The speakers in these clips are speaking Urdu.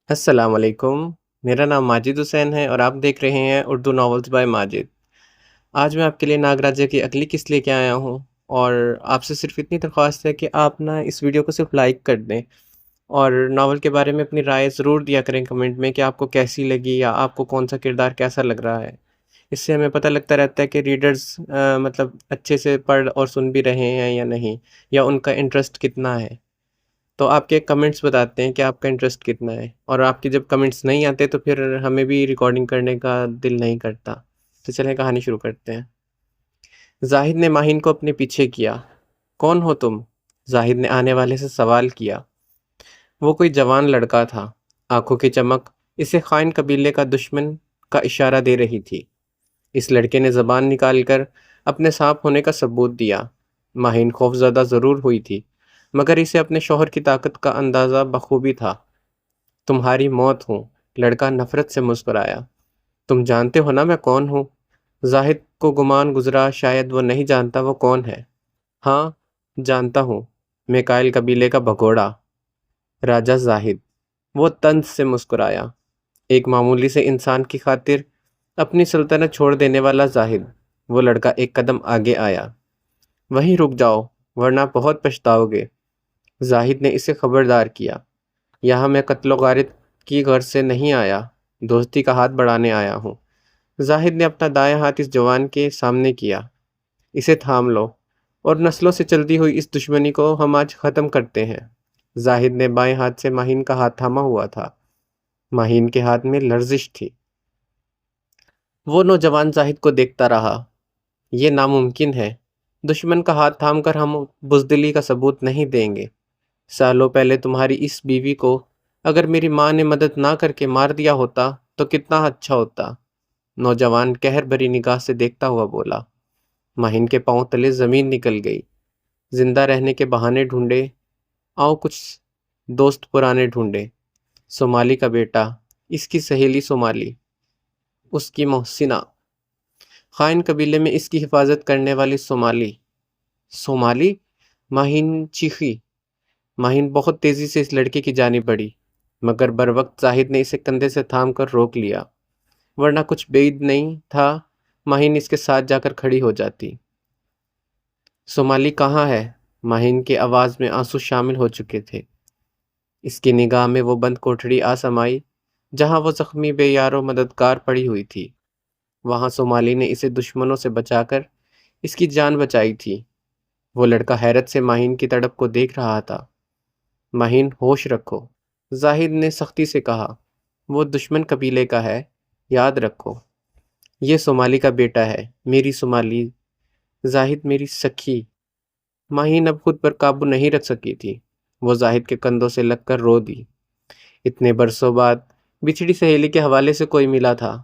السلام علیکم، میرا نام ماجد حسین ہے اور آپ دیکھ رہے ہیں اردو ناولز بائی ماجد۔ آج میں آپ کے لیے ناگراجا کی اگلی قسط لے کے آیا ہوں اور آپ سے صرف اتنی درخواست ہے کہ آپ نا اس ویڈیو کو صرف لائک کر دیں اور ناول کے بارے میں اپنی رائے ضرور دیا کریں کمنٹ میں کہ آپ کو کیسی لگی یا آپ کو کون سا کردار کیسا لگ رہا ہے۔ اس سے ہمیں پتہ لگتا رہتا ہے کہ ریڈرز مطلب اچھے سے پڑھ اور سن بھی رہے ہیں یا نہیں، یا ان کا انٹرسٹ کتنا ہے۔ تو آپ کے کمنٹس بتاتے ہیں کہ آپ کا انٹرسٹ کتنا ہے، اور آپ کے جب کمنٹس نہیں آتے تو پھر ہمیں بھی ریکارڈنگ کرنے کا دل نہیں کرتا۔ تو چلیں کہانی شروع کرتے ہیں۔ زاہد نے ماہین کو اپنے پیچھے کیا۔ کون ہو تم؟ زاہد نے آنے والے سے سوال کیا۔ وہ کوئی جوان لڑکا تھا، آنکھوں کی چمک اسے خائن قبیلے کا دشمن کا اشارہ دے رہی تھی۔ اس لڑکے نے زبان نکال کر اپنے صاف ہونے کا ثبوت دیا۔ ماہین خوفزدہ ضرور ہوئی تھی، مگر اسے اپنے شوہر کی طاقت کا اندازہ بخوبی تھا۔ تمہاری موت ہوں، لڑکا نفرت سے مسکرایا۔ تم جانتے ہو نا میں کون ہوں؟ زاہد کو گمان گزرا شاید وہ نہیں جانتا وہ کون ہے۔ ہاں جانتا ہوں، میکائل قبیلے کا بھگوڑا، راجہ زاہد۔ وہ طنز سے مسکرایا۔ ایک معمولی سے انسان کی خاطر اپنی سلطنت چھوڑ دینے والا زاہد۔ وہ لڑکا ایک قدم آگے آیا۔ وہیں رک جاؤ ورنہ بہت پچھتاؤ گے، زاہد نے اسے خبردار کیا۔ یہاں میں قتل و غارت کی غرض سے نہیں آیا، دوستی کا ہاتھ بڑھانے آیا ہوں۔ زاہد نے اپنا دایاں ہاتھ اس جوان کے سامنے کیا۔ اسے تھام لو اور نسلوں سے چلتی ہوئی اس دشمنی کو ہم آج ختم کرتے ہیں۔ زاہد نے بائیں ہاتھ سے ماہین کا ہاتھ تھاما ہوا تھا۔ ماہین کے ہاتھ میں لرزش تھی۔ وہ نوجوان زاہد کو دیکھتا رہا۔ یہ ناممکن ہے، دشمن کا ہاتھ تھام کر ہم بزدلی کا ثبوت نہیں دیں گے۔ سالوں پہلے تمہاری اس بیوی کو اگر میری ماں نے مدد نہ کر کے مار دیا ہوتا تو کتنا اچھا ہوتا، نوجوان قہر بھری نگاہ سے دیکھتا ہوا بولا۔ ماہین کے پاؤں تلے زمین نکل گئی۔ زندہ رہنے کے بہانے ڈھونڈے، آؤ کچھ دوست پرانے ڈھونڈے۔ صومالی کا بیٹا، اس کی سہیلی صومالی، اس کی محسنہ، خائن قبیلے میں اس کی حفاظت کرنے والی صومالی۔ صومالی؟ ماہین چیخی۔ ماہین بہت تیزی سے اس لڑکے کی جانب بڑھی، مگر بروقت زاہد نے اسے کندھے سے تھام کر روک لیا، ورنہ کچھ بعید نہیں تھا ماہین اس کے ساتھ جا کر کھڑی ہو جاتی۔ صومالی کہاں ہے؟ ماہین کی آواز میں آنسو شامل ہو چکے تھے۔ اس کی نگاہ میں وہ بند کوٹھڑی آ سمائی جہاں وہ زخمی بے یار و مددگار پڑی ہوئی تھی۔ وہاں صومالی نے اسے دشمنوں سے بچا کر اس کی جان بچائی تھی۔ وہ لڑکا حیرت سے ماہین کی تڑپ کو دیکھ رہا تھا۔ ماہین ہوش رکھو، زاہد نے سختی سے کہا۔ وہ دشمن قبیلے کا ہے، یاد رکھو۔ یہ صومالی کا بیٹا ہے، میری صومالی، زاہد میری سکھی۔ ماہین اب خود پر قابو نہیں رکھ سکی تھی۔ وہ زاہد کے کندھوں سے لگ کر رو دی۔ اتنے برسوں بعد بچھڑی سہیلی کے حوالے سے کوئی ملا تھا۔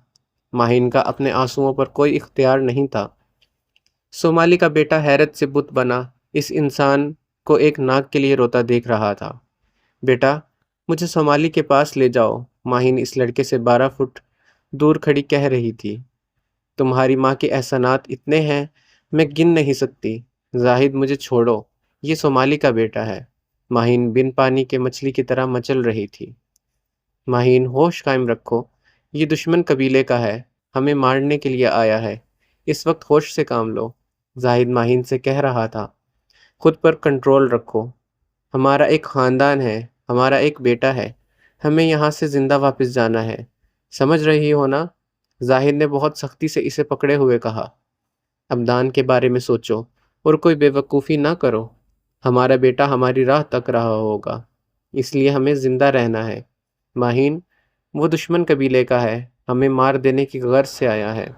ماہین کا اپنے آنسوؤں پر کوئی اختیار نہیں تھا۔ صومالی کا بیٹا حیرت سے بت بنا اس انسان کو ایک ناک کے لیے روتا دیکھ رہا تھا۔ بیٹا مجھے صومالی کے پاس لے جاؤ، ماہین اس لڑکے سے 12 فٹ دور کھڑی کہہ رہی تھی۔ تمہاری ماں کے احسانات اتنے ہیں میں گن نہیں سکتی، زاہد مجھے چھوڑو، یہ صومالی کا بیٹا ہے۔ ماہین بن پانی کے مچھلی کی طرح مچل رہی تھی۔ ماہین ہوش قائم رکھو، یہ دشمن قبیلے کا ہے، ہمیں مارنے کے لیے آیا ہے، اس وقت ہوش سے کام لو، زاہد ماہین سے کہہ رہا تھا۔ خود پر کنٹرول رکھو، ہمارا ایک خاندان ہے، ہمارا ایک بیٹا ہے، ہمیں یہاں سے زندہ واپس جانا ہے، سمجھ رہی ہو نا؟ زاہد نے بہت سختی سے اسے پکڑے ہوئے کہا۔ ابدان کے بارے میں سوچو اور کوئی بے وقوفی نہ کرو، ہمارا بیٹا ہماری راہ تک رہا ہوگا، اس لیے ہمیں زندہ رہنا ہے۔ ماہین وہ دشمن قبیلے کا ہے، ہمیں مار دینے کی غرض سے آیا ہے۔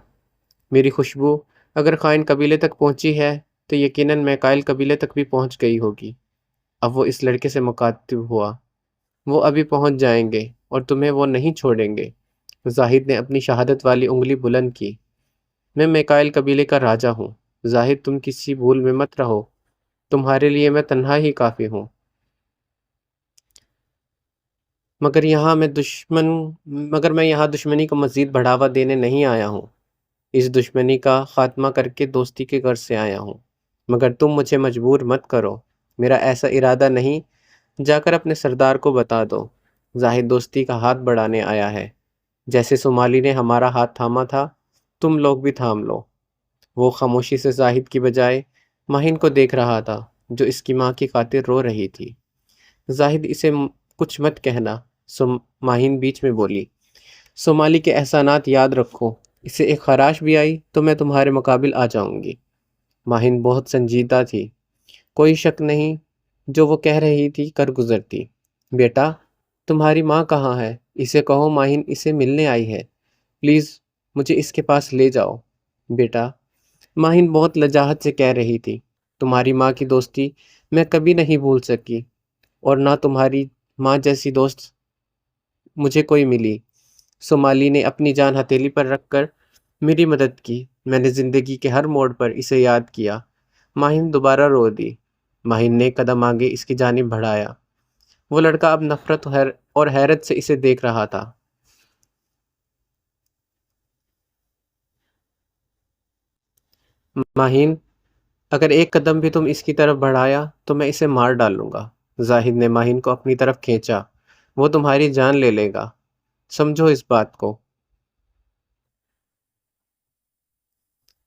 میری خوشبو اگر خائن قبیلے تک پہنچی ہے تو یقیناً میکائل قبیلے تک بھی پہنچ گئی ہوگی۔ اب وہ اس لڑکے سے مخاطب ہوا۔ وہ ابھی پہنچ جائیں گے اور تمہیں وہ نہیں چھوڑیں گے۔ زاہد نے اپنی شہادت والی انگلی بلند کی۔ میں میکائل قبیلے کا راجہ ہوں، زاہد تم کسی بھول میں مت رہو، تمہارے لیے میں تنہا ہی کافی ہوں۔ مگر میں یہاں دشمنی کو مزید بڑھاوا دینے نہیں آیا ہوں، اس دشمنی کا خاتمہ کر کے دوستی کے غرض سے آیا ہوں۔ مگر تم مجھے مجبور مت کرو، میرا ایسا ارادہ نہیں، جا کر اپنے سردار کو بتا دو۔ زاہد دوستی کا ہاتھ بڑھانے آیا ہے، جیسے صومالی نے ہمارا ہاتھ تھاما تھا، تم لوگ بھی تھام لو۔ وہ خاموشی سے زاہد کی بجائے ماہین کو دیکھ رہا تھا، جو اس کی ماں کی خاطر رو رہی تھی۔ زاہد اسے کچھ مت کہنا، ماہین بیچ میں بولی۔ صومالی کے احسانات یاد رکھو، اسے ایک خراش بھی آئی تو میں تمہارے مقابل آ جاؤں گی۔ ماہین بہت سنجیدہ تھی، کوئی شک نہیں جو وہ کہہ رہی تھی کر گزرتی۔ بیٹا، تمہاری ماں کہاں ہے؟ اسے کہو ماہین اسے ملنے آئی ہے، پلیز مجھے اس کے پاس لے جاؤ۔ بیٹا، ماہین بہت لجاجت سے کہہ رہی تھی، تمہاری ماں کی دوستی میں کبھی نہیں بھول سکی، اور نہ تمہاری ماں جیسی دوست مجھے کوئی ملی۔ صومالی نے اپنی جان ہتھیلی پر رکھ کر میری مدد کی، میں نے زندگی کے ہر موڑ پر اسے یاد کیا۔ ماہین دوبارہ رو دی۔ ماہین نے قدم آگے اس کی جانب بڑھایا۔ وہ لڑکا اب نفرت اور حیرت سے اسے دیکھ رہا تھا۔ ماہین، اگر ایک قدم بھی تم اس کی طرف بڑھایا تو میں اسے مار ڈالوں گا۔ زاہد نے ماہین کو اپنی طرف کھینچا۔ وہ تمہاری جان لے لے گا، سمجھو اس بات کو۔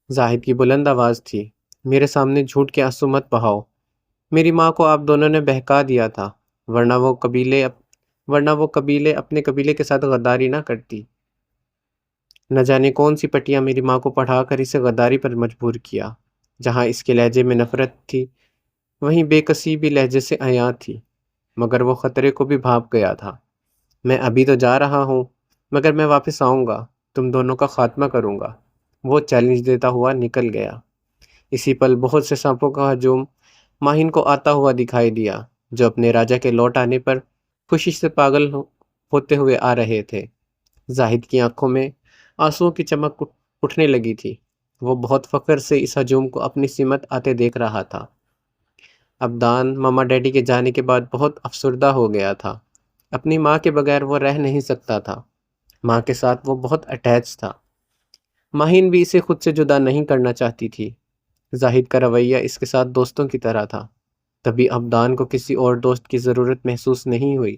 زاہد کی بلند آواز تھی، میرے سامنے جھوٹ کے آنسو مت بہاؤ۔ میری ماں کو آپ دونوں نے بہکا دیا تھا، ورنہ وہ قبیلے اپنے قبیلے کے ساتھ غداری نہ کرتی۔ نہ جانے کون سی پٹیاں میری ماں کو پڑھا کر اسے غداری پر مجبور کیا۔ جہاں اس کے لہجے میں نفرت تھی، وہیں بے کسی بھی لہجے سے عیاں تھی، مگر وہ خطرے کو بھی بھانپ گیا تھا۔ میں ابھی تو جا رہا ہوں، مگر میں واپس آؤں گا، تم دونوں کا خاتمہ کروں گا۔ وہ چیلنج دیتا ہوا نکل گیا۔ اسی پل بہت سے سانپوں کا ہجوم ماہین کو آتا ہوا دکھائی دیا، جو اپنے راجا کے لوٹ آنے پر خوشی سے پاگل ہوتے ہوئے آ رہے تھے۔ زاہد کی آنکھوں میں آنسوؤں کی چمک اٹھنے لگی تھی۔ وہ بہت فخر سے اس ہجوم کو اپنی سمت آتے دیکھ رہا تھا۔ ابدان ماما ڈیڈی کے جانے کے بعد بہت افسردہ ہو گیا تھا۔ اپنی ماں کے بغیر وہ رہ نہیں سکتا تھا۔ ماں کے ساتھ وہ بہت اٹیچ تھا۔ ماہین بھی اسے خود سے جدا نہیں کرنا چاہتی تھی۔ زاہد کا رویہ اس کے ساتھ دوستوں کی طرح تھا، تبھی ابدان کو کسی اور دوست کی ضرورت محسوس نہیں ہوئی۔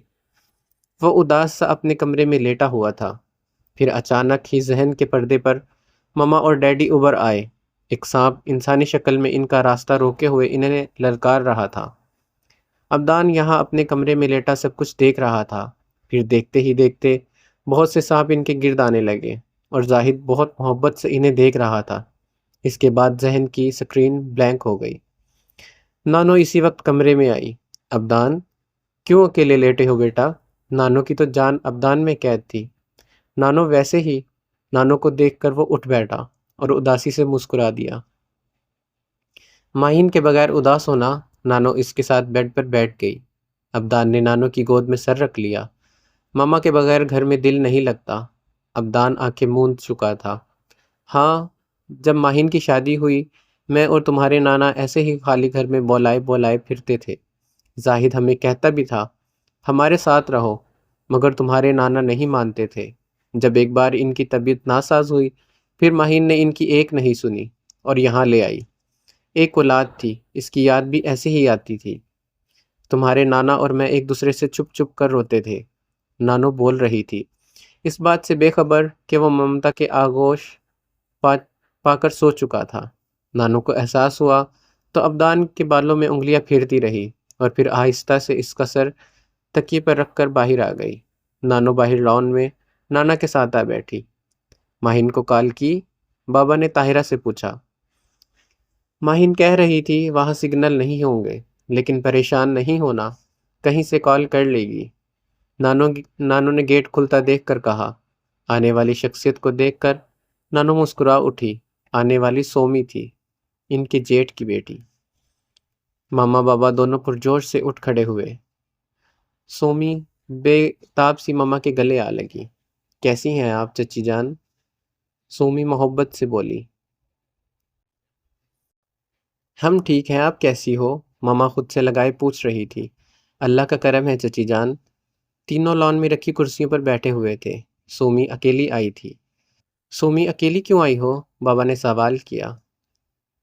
وہ اداس سا اپنے کمرے میں لیٹا ہوا تھا۔ پھر اچانک ہی ذہن کے پردے پر ماما اور ڈیڈی ابھر آئے۔ ایک سانپ انسانی شکل میں ان کا راستہ روکے ہوئے انہیں للکار رہا تھا۔ ابدان یہاں اپنے کمرے میں لیٹا سب کچھ دیکھ رہا تھا۔ پھر دیکھتے ہی دیکھتے بہت سے سانپ ان کے گرد آنے لگے، اور زاہد بہت محبت سے انہیں دیکھ رہا تھا۔ اس کے بعد ذہن کی سکرین بلینک ہو گئی۔ نانو اسی وقت کمرے میں آئی۔ ابدان، کیوں اکیلے لیٹے ہو بیٹا؟ نانو کی تو جان ابدان میں قید تھی۔ نانو ویسے ہی۔ نانو کو دیکھ کر وہ اٹھ بیٹھا اور اداسی سے مسکرا دیا۔ ماہین کے بغیر اداس ہونا۔ نانو اس کے ساتھ بیڈ پر بیٹھ گئی۔ ابدان نے نانو کی گود میں سر رکھ لیا۔ ماما کے بغیر گھر میں دل نہیں لگتا۔ ابدان آنکھیں موند چکا تھا۔ ہاں، جب ماہین کی شادی ہوئی، میں اور تمہارے نانا ایسے ہی خالی گھر میں بولائے بولائے پھرتے تھے۔ زاہد ہمیں کہتا بھی تھا ہمارے ساتھ رہو، مگر تمہارے نانا نہیں مانتے تھے۔ جب ایک بار ان کی طبیعت ناساز ہوئی، پھر ماہین نے ان کی ایک نہیں سنی اور یہاں لے آئی۔ ایک اولاد تھی، اس کی یاد بھی ایسے ہی آتی تھی۔ تمہارے نانا اور میں ایک دوسرے سے چھپ چھپ کر روتے تھے۔ نانو بول رہی تھی، اس بات سے بے خبر کہ وہ ممتا کے آغوش پا کر سو چکا تھا۔ نانو کو احساس ہوا تو ابدان کے بالوں میں انگلیاں پھیرتی رہی، اور پھر آہستہ سے اس کا سر تکیے پر رکھ کر باہر آ گئی۔ نانو باہر لان میں نانا کے ساتھ آ بیٹھی۔ ماہین کو کال کی؟ بابا نے طاہرہ سے پوچھا۔ ماہین کہہ رہی تھی وہاں سگنل نہیں ہوں گے، لیکن پریشان نہیں ہونا، کہیں سے کال کر لے گی۔ نانو نے گیٹ کھلتا دیکھ کر کہا۔ آنے والی شخصیت کو دیکھ کر نانو مسکرا اٹھی۔ آنے والی سومی تھی، ان کے جیٹھ کی بیٹی۔ ماما بابا دونوں پرجوش سے اٹھ کھڑے ہوئے۔ سومی بے تاب سی ماما کے گلے آ لگی۔ کیسی ہیں آپ چچی جان؟ سومی محبت سے بولی۔ ہم ٹھیک ہیں، آپ کیسی ہو؟ ماما خود سے لگائے پوچھ رہی تھی۔ اللہ کا کرم ہے چچی جان۔ تینوں لان میں رکھی کرسیوں پر بیٹھے ہوئے تھے۔ سومی اکیلی آئی تھی۔ سومی اکیلی کیوں آئی ہو؟ بابا نے سوال کیا۔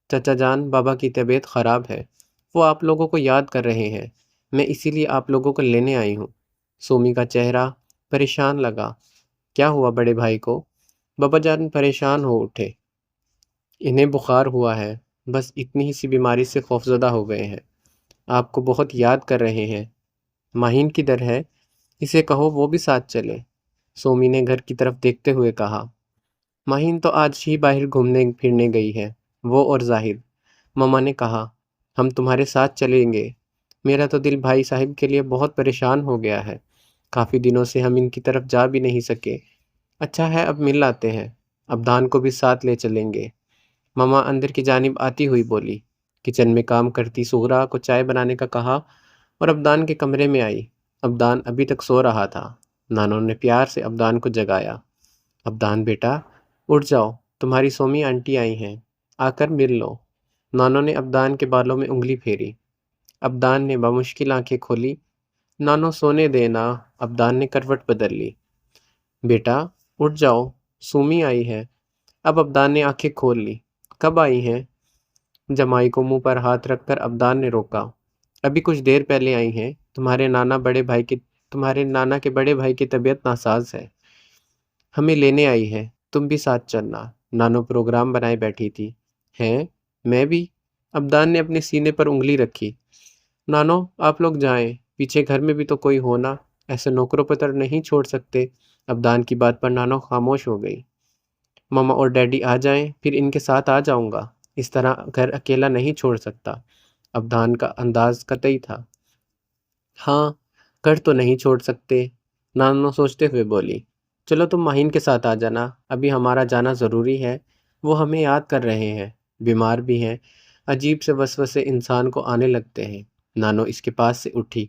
چچا جان، بابا کی طبیعت خراب ہے، وہ آپ لوگوں کو یاد کر رہے ہیں، میں اسی لیے آپ لوگوں کو لینے آئی ہوں۔ سومی کا چہرہ پریشان لگا۔ کیا ہوا بڑے بھائی کو؟ بابا جان پریشان ہو اٹھے۔ انہیں بخار ہوا ہے، بس اتنی ہی سی بیماری سے خوفزدہ ہو گئے ہیں، آپ کو بہت یاد کر رہے ہیں۔ ماہین کدھر ہے؟ اسے کہو وہ بھی ساتھ چلے، سومی نے گھر کی طرف دیکھتے ہوئے کہا۔ ماہین تو آج ہی باہر گھومنے پھرنے گئی ہے، وہ اور زاہد۔ ماما نے کہا ہم تمہارے ساتھ چلیں گے، میرا تو دل بھائی صاحب کے لیے بہت پریشان ہو گیا ہے، کافی دنوں سے ہم ان کی طرف جا بھی نہیں سکے۔ اچھا ہے اب مل آتے ہیں، ابدان کو بھی ساتھ لے چلیں گے، ماما اندر کی جانب آتی ہوئی بولی۔ کچن میں کام کرتی سغرا کو چائے بنانے کا کہا اور ابدان کے کمرے میں آئی۔ ابدان ابھی تک سو رہا تھا۔ نانو نے پیار سے ابدان کو جگایا۔ ابدان بیٹا اٹھ جاؤ، تمہاری سومی آنٹی آئی ہیں، آ کر مل لو۔ نانو نے ابدان کے بالوں میں انگلی پھیری۔ ابدان نے بمشکل آنکھیں کھولی۔ نانو سونے دینا، ابدان نے کروٹ بدل لی۔ بیٹا اٹھ جاؤ، سومی آئی ہے۔ اب ابدان نے آنکھیں کھول لی۔ کب آئی ہیں؟ جمائی کو منہ پر ہاتھ رکھ کر ابدان نے روکا۔ ابھی کچھ دیر پہلے آئی ہیں، تمہارے نانا کے بڑے بھائی کی طبیعت ناساز ہے، ہمیں لینے آئی ہے، تم بھی ساتھ چلنا۔ نانو پروگرام بنائے بیٹھی تھی۔ ہیں؟ میں بھی؟ ابدان نے اپنے سینے پر انگلی رکھی۔ نانو آپ لوگ جائیں، پیچھے گھر میں بھی تو کوئی ہونا، ایسے نوکروں پتر نہیں چھوڑ سکتے۔ ابدان کی بات پر نانو خاموش ہو گئی۔ ماما اور ڈیڈی آ جائیں پھر ان کے ساتھ آ جاؤں گا، اس طرح گھر اکیلا نہیں چھوڑ سکتا۔ ابدان کا انداز قطعی تھا۔ ہاں گھر تو نہیں چھوڑ سکتے، نانو سوچتے ہوئے بولی۔ چلو تم ماہین کے ساتھ آ جانا، ابھی ہمارا جانا ضروری ہے، وہ ہمیں یاد کر رہے ہیں، بیمار بھی ہیں، عجیب سے وسوسے انسان کو آنے لگتے ہیں۔ نانو اس کے پاس سے اٹھی۔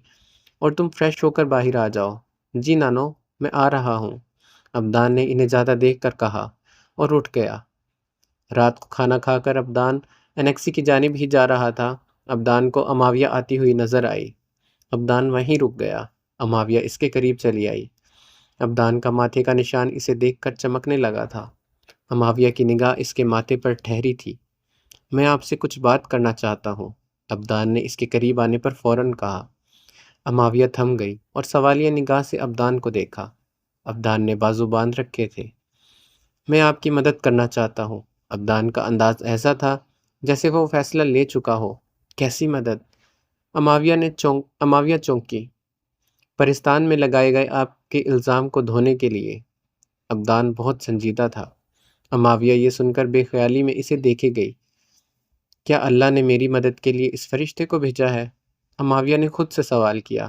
اور تم فریش ہو کر باہر آ جاؤ۔ جی نانو میں آ رہا ہوں، ابدان نے انہیں زیادہ دیکھ کر کہا اور اٹھ گیا۔ رات کو کھانا کھا کر ابدان انیکسی کی جانب ہی جا رہا تھا۔ ابدان کو اماویہ آتی ہوئی نظر آئی۔ ابدان وہیں رک گیا۔ اماویہ اس کے قریب چلی آئی۔ ابدان کا ماتھے کا نشان اسے دیکھ کر چمکنے لگا تھا۔ اماویہ کی نگاہ اس کے ماتھے پر ٹھہری تھی۔ میں آپ سے کچھ بات کرنا چاہتا ہوں، ابدان نے اس کے قریب آنے پر فوراً کہا۔ اماویہ تھم گئی اور سوالیہ نگاہ سے ابدان کو دیکھا۔ ابدان نے بازو باندھ رکھے تھے۔ میں آپ کی مدد کرنا چاہتا ہوں۔ ابدان کا انداز ایسا تھا جیسے وہ فیصلہ لے چکا ہو۔ کیسی مدد؟ اماویہ چونکی۔ پرستان میں لگائے گئے آپ کے الزام کو دھونے کے لیے۔ ابدان بہت سنجیدہ تھا۔ اماویہ یہ سن کر بے خیالی میں اسے دیکھے گئی۔ کیا اللہ نے میری مدد کے لیے اس فرشتے کو بھیجا ہے؟ اماویہ نے خود سے سوال کیا۔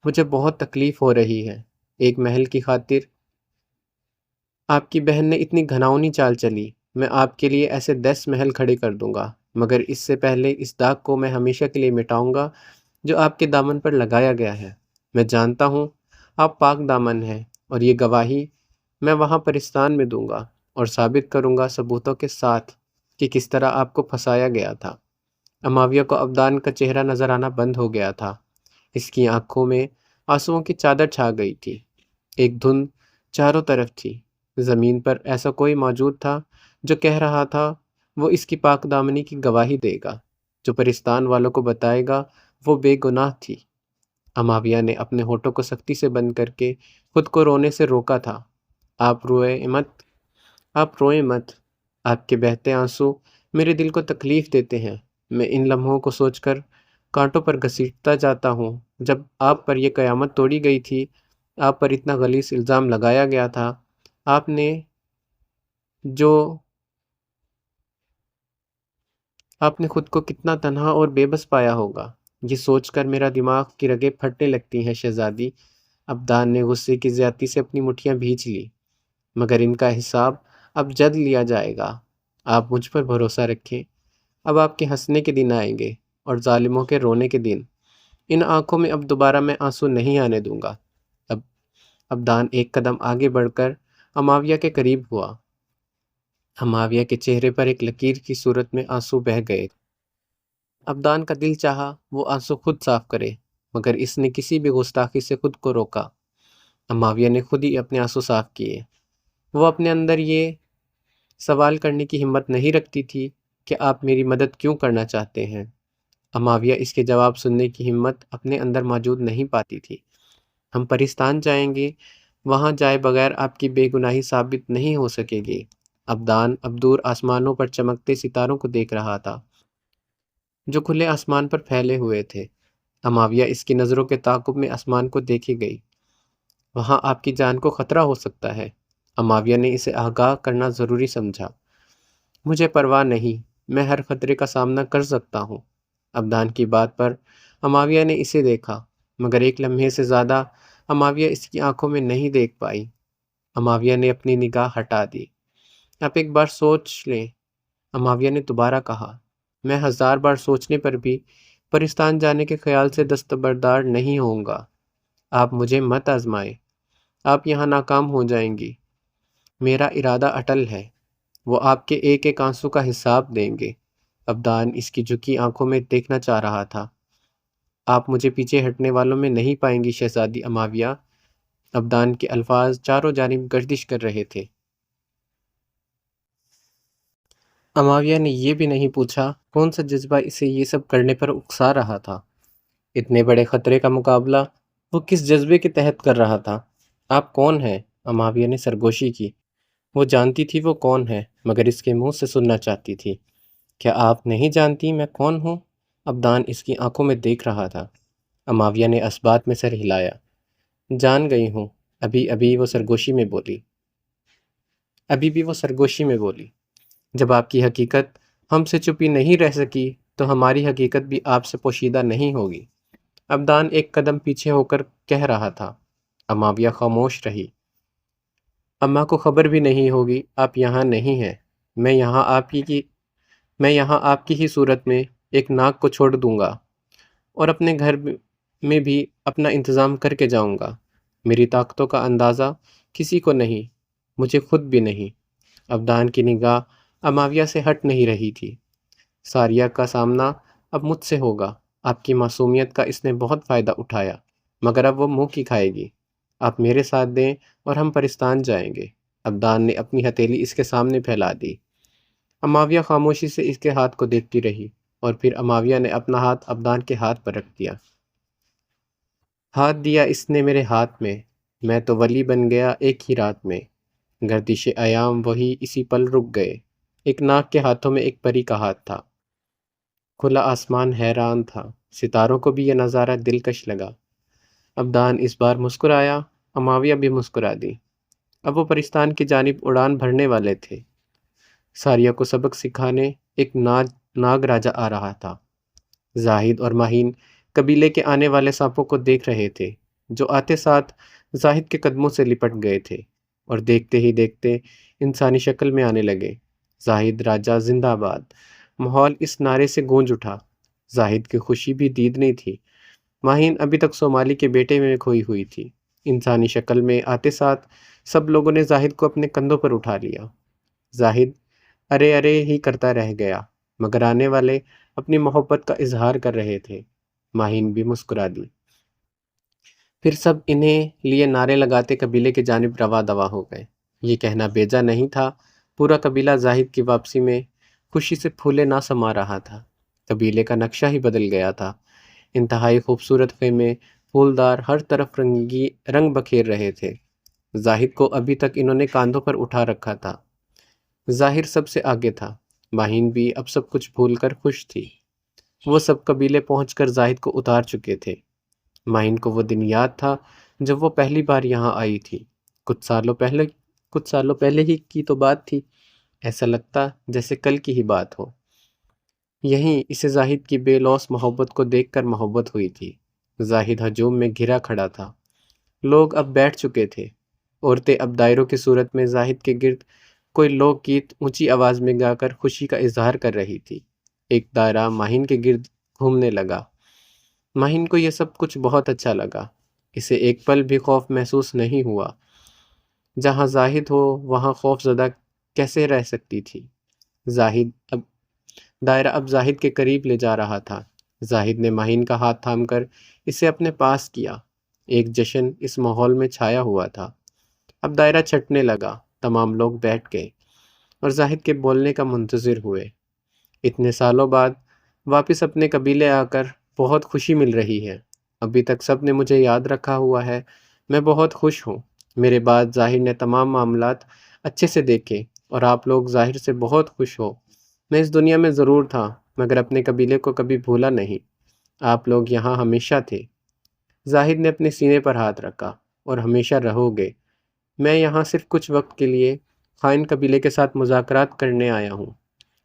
مجھے بہت تکلیف ہو رہی ہے، ایک محل کی خاطر آپ کی بہن نے اتنی گھناؤنی چال چلی، میں آپ کے لیے ایسے 10 محل کھڑے کر دوں گا، مگر اس سے پہلے اس داغ کو میں ہمیشہ کے لیے مٹاؤں گا جو آپ کے دامن پر لگایا گیا ہے۔ میں جانتا ہوں آپ پاک دامن ہیں، اور یہ گواہی میں وہاں پرستان میں دوں گا اور ثابت کروں گا ثبوتوں کے ساتھ کہ کس طرح آپ کو پھنسایا گیا تھا۔ اماویہ کو ابدان کا چہرہ نظر آنا بند ہو گیا تھا۔ اس کی آنکھوں میں آنسوؤں کی چادر چھا گئی تھی۔ ایک دھند چاروں طرف تھی۔ زمین پر ایسا کوئی موجود تھا جو کہہ رہا تھا وہ اس کی پاک دامنی کی گواہی دے گا، جو پرستان والوں کو بتائے گا وہ بے گناہ تھی۔ اماویہ نے اپنے ہونٹوں کو سختی سے بند کر کے خود کو رونے سے روکا تھا۔ آپ روئیں مت، آپ روئیں مت، آپ کے بہتے آنسو میرے دل کو تکلیف دیتے ہیں۔ میں ان لمحوں کو سوچ کر کانٹوں پر گھسیٹتا جاتا ہوں جب آپ پر یہ قیامت توڑی گئی تھی، آپ پر اتنا غلیظ الزام لگایا گیا تھا، آپ نے خود کو کتنا تنہا اور بے بس پایا ہوگا۔ یہ سوچ کر میرا دماغ کی رگیں پھٹنے لگتی ہیں شہزادی۔ ابدان نے غصے کی زیادتی سے اپنی مٹھیاں بھیج لی۔ مگر ان کا حساب اب جلد لیا جائے گا، آپ مجھ پر بھروسہ رکھیں۔ اب آپ کے ہنسنے کے دن آئیں گے اور ظالموں کے رونے کے دن۔ ان آنکھوں میں اب دوبارہ میں آنسو نہیں آنے دوں گا۔ ابدان ایک قدم آگے بڑھ کر اماویہ کے قریب ہوا۔ اماویہ کے چہرے پر ایک لکیر کی صورت میں آنسو بہہ گئے۔ ابدان کا دل چاہا وہ آنسو خود صاف کرے، مگر اس نے کسی بھی گستاخی سے خود کو روکا۔ اماویہ نے خود ہی اپنے آنسو صاف کیے۔ وہ اپنے اندر یہ سوال کرنے کی ہمت نہیں رکھتی تھی کہ آپ میری مدد کیوں کرنا چاہتے ہیں۔ اماویہ اس کے جواب سننے کی ہمت اپنے اندر موجود نہیں پاتی تھی۔ ہم پرستان جائیں گے، وہاں جائے بغیر آپ کی بے گناہی ثابت نہیں ہو سکے گی۔ ابدان اب دور آسمانوں پر چمکتے ستاروں کو دیکھ رہا تھا جو کھلے آسمان پر پھیلے ہوئے تھے۔ اماویہ اس کی نظروں کے تعاقب میں آسمان کو دیکھی گئی۔ وہاں آپ کی جان کو خطرہ ہو سکتا ہے۔ اماویہ نے اسے آگاہ کرنا ضروری سمجھا۔ مجھے پرواہ نہیں، میں ہر خطرے کا سامنا کر سکتا ہوں۔ ابدان کی بات پر اماویہ نے اسے دیکھا، مگر ایک لمحے سے زیادہ اماویہ اس کی آنکھوں میں نہیں دیکھ پائی۔ اماویہ نے اپنی نگاہ ہٹا دی۔ آپ ایک بار سوچ لیں، اماویہ نے دوبارہ کہا۔ میں 1000 بار سوچنے پر بھی پرستان جانے کے خیال سے دستبردار نہیں ہوں گا۔ آپ مجھے مت آزمائیں، آپ یہاں ناکام ہو جائیں گی۔ میرا ارادہ اٹل ہے، وہ آپ کے ایک ایک آنسو کا حساب دیں گے۔ ابدان اس کی جھکی آنکھوں میں دیکھنا چاہ رہا تھا۔ آپ مجھے پیچھے ہٹنے والوں میں نہیں پائیں گی شہزادی اماویہ۔ ابدان کے الفاظ چاروں جانب گردش کر رہے تھے۔ اماویہ نے یہ بھی نہیں پوچھا کون سا جذبہ اسے یہ سب کرنے پر اکسا رہا تھا۔ اتنے بڑے خطرے کا مقابلہ وہ کس جذبے کے تحت کر رہا تھا؟ آپ کون ہیں؟ اماویہ نے سرگوشی کی۔ وہ جانتی تھی وہ کون ہے، مگر اس کے منہ سے سننا چاہتی تھی۔ کیا آپ نہیں جانتی میں کون ہوں؟ ابدان اس کی آنکھوں میں دیکھ رہا تھا۔ اماویہ نے اسبات میں سر ہلایا۔ جان گئی ہوں، ابھی وہ سرگوشی میں بولی۔ جب آپ کی حقیقت ہم سے چھپی نہیں رہ سکی تو ہماری حقیقت بھی آپ سے پوشیدہ نہیں ہوگی۔ ابدان ایک قدم پیچھے ہو کر کہہ رہا تھا۔ اماویہ خاموش رہی۔ اماں کو خبر بھی نہیں ہوگی آپ یہاں نہیں ہیں۔ میں یہاں آپ کی ہی صورت میں ایک ناگ کو چھوڑ دوں گا اور اپنے گھر میں بھی اپنا انتظام کر کے جاؤں گا۔ میری طاقتوں کا اندازہ کسی کو نہیں، مجھے خود بھی نہیں۔ ابدان کی نگاہ اماویہ سے ہٹ نہیں رہی تھی۔ ساریہ کا سامنا اب مجھ سے ہوگا۔ آپ کی معصومیت کا اس نے بہت فائدہ اٹھایا، مگر اب وہ منہ کی کھائے گی۔ آپ میرے ساتھ دیں اور ہم پرستان جائیں گے۔ ابدان نے اپنی ہتھیلی اس کے سامنے پھیلا دی۔ اماویہ خاموشی سے اس کے ہاتھ کو دیکھتی رہی، اور پھر اماویہ نے اپنا ہاتھ ابدان کے ہاتھ پر رکھ دیا۔ ہاتھ دیا اس نے میرے ہاتھ میں تو ولی بن گیا ایک ہی رات میں۔ گردش ایام وہی اسی پل رک گئے۔ ایک ناگ کے ہاتھوں میں ایک پری کا ہاتھ تھا۔ کھلا آسمان حیران تھا، ستاروں کو بھی یہ نظارہ دلکش لگا۔ ابدان اس بار مسکرایا، اماویہ بھی مسکرا دی۔ اب وہ پرستان کی جانب اڑان بھرنے والے تھے۔ ساریہ کو سبق سکھانے ایک ناگ راجا آ رہا تھا۔ زاہد اور ماہین قبیلے کے آنے والے سانپوں کو دیکھ رہے تھے، جو آتے ساتھ زاہد کے قدموں سے لپٹ گئے تھے اور دیکھتے ہی دیکھتے انسانی شکل میں آنے لگے۔ زاہد راجا زندہ باد! ماحول اس نعرے سے گونج اٹھا۔ زاہد کی خوشی بھی دید نہیں تھی۔ ماہین ابھی تک صومالی کے بیٹے میں کھوئی ہوئی تھی۔ انسانی شکل میں آتے ساتھ سب لوگوں نے زاہد کو اپنے کندھوں پر اٹھا لیا۔ زاہد ارے ارے ہی کرتا رہ گیا، مگر آنے والے اپنی محبت کا اظہار کر رہے تھے۔ ماہین بھی مسکرا دی۔ پھر سب انہیں لیے نعرے لگاتے قبیلے کی جانب رواں دواں ہو گئے۔ یہ کہنا بیجا نہیں تھا، پورا قبیلہ زاہد کی واپسی میں خوشی سے پھولے نہ سما رہا تھا۔ قبیلے کا نقشہ ہی بدل گیا تھا۔ انتہائی خوبصورت خیمے پھولدار ہر طرف رنگ بکھیر رہے تھے۔ زاہد کو ابھی تک انہوں نے کاندھوں پر اٹھا رکھا تھا۔ ظاہر سب سے آگے تھا۔ ماہین بھی اب سب کچھ بھول کر خوش تھی۔ وہ سب قبیلے پہنچ کر زاہد کو اتار چکے تھے۔ ماہین کو وہ دن یاد تھا جب وہ پہلی بار یہاں آئی تھی۔ کچھ سالوں پہلے ہی کی تو بات تھی۔ ایسا لگتا جیسے کل کی ہی بات ہو۔ یہیں اسے زاہد کی بے لوث محبت کو دیکھ کر محبت ہوئی تھی۔ زاہد ہجوم میں گھرا کھڑا تھا۔ لوگ اب بیٹھ چکے تھے۔ عورتیں اب دائروں کی صورت میں زاہد کے گرد کوئی لوک گیت اونچی آواز میں گا کر خوشی کا اظہار کر رہی تھی۔ ایک دائرہ ماہین کے گرد گھومنے لگا۔ ماہین کو یہ سب کچھ بہت اچھا لگا۔ اسے ایک پل بھی خوف محسوس نہیں ہوا۔ جہاں زاہد ہو وہاں خوف زدہ کیسے رہ سکتی تھی؟ دائرہ اب زاہد کے قریب لے جا رہا تھا۔ زاہد نے ماہین کا ہاتھ تھام کر اسے اپنے پاس کیا۔ ایک جشن اس ماحول میں چھایا ہوا تھا۔ اب دائرہ چھٹنے لگا۔ تمام لوگ بیٹھ گئے اور زاہد کے بولنے کا منتظر ہوئے۔ اتنے سالوں بعد واپس اپنے قبیلے آ کر بہت خوشی مل رہی ہے۔ ابھی تک سب نے مجھے یاد رکھا ہوا ہے میں بہت خوش ہوں۔ میرے بعد ظاہر نے تمام معاملات اچھے سے دیکھے اور آپ لوگ ظاہر سے بہت خوش ہو۔ میں اس دنیا میں ضرور تھا مگر اپنے قبیلے کو کبھی بھولا نہیں۔ آپ لوگ یہاں ہمیشہ تھے۔ ظاہر نے اپنے سینے پر ہاتھ رکھا۔ اور ہمیشہ رہو گے۔ میں یہاں صرف کچھ وقت کے لیے خائن قبیلے کے ساتھ مذاکرات کرنے آیا ہوں۔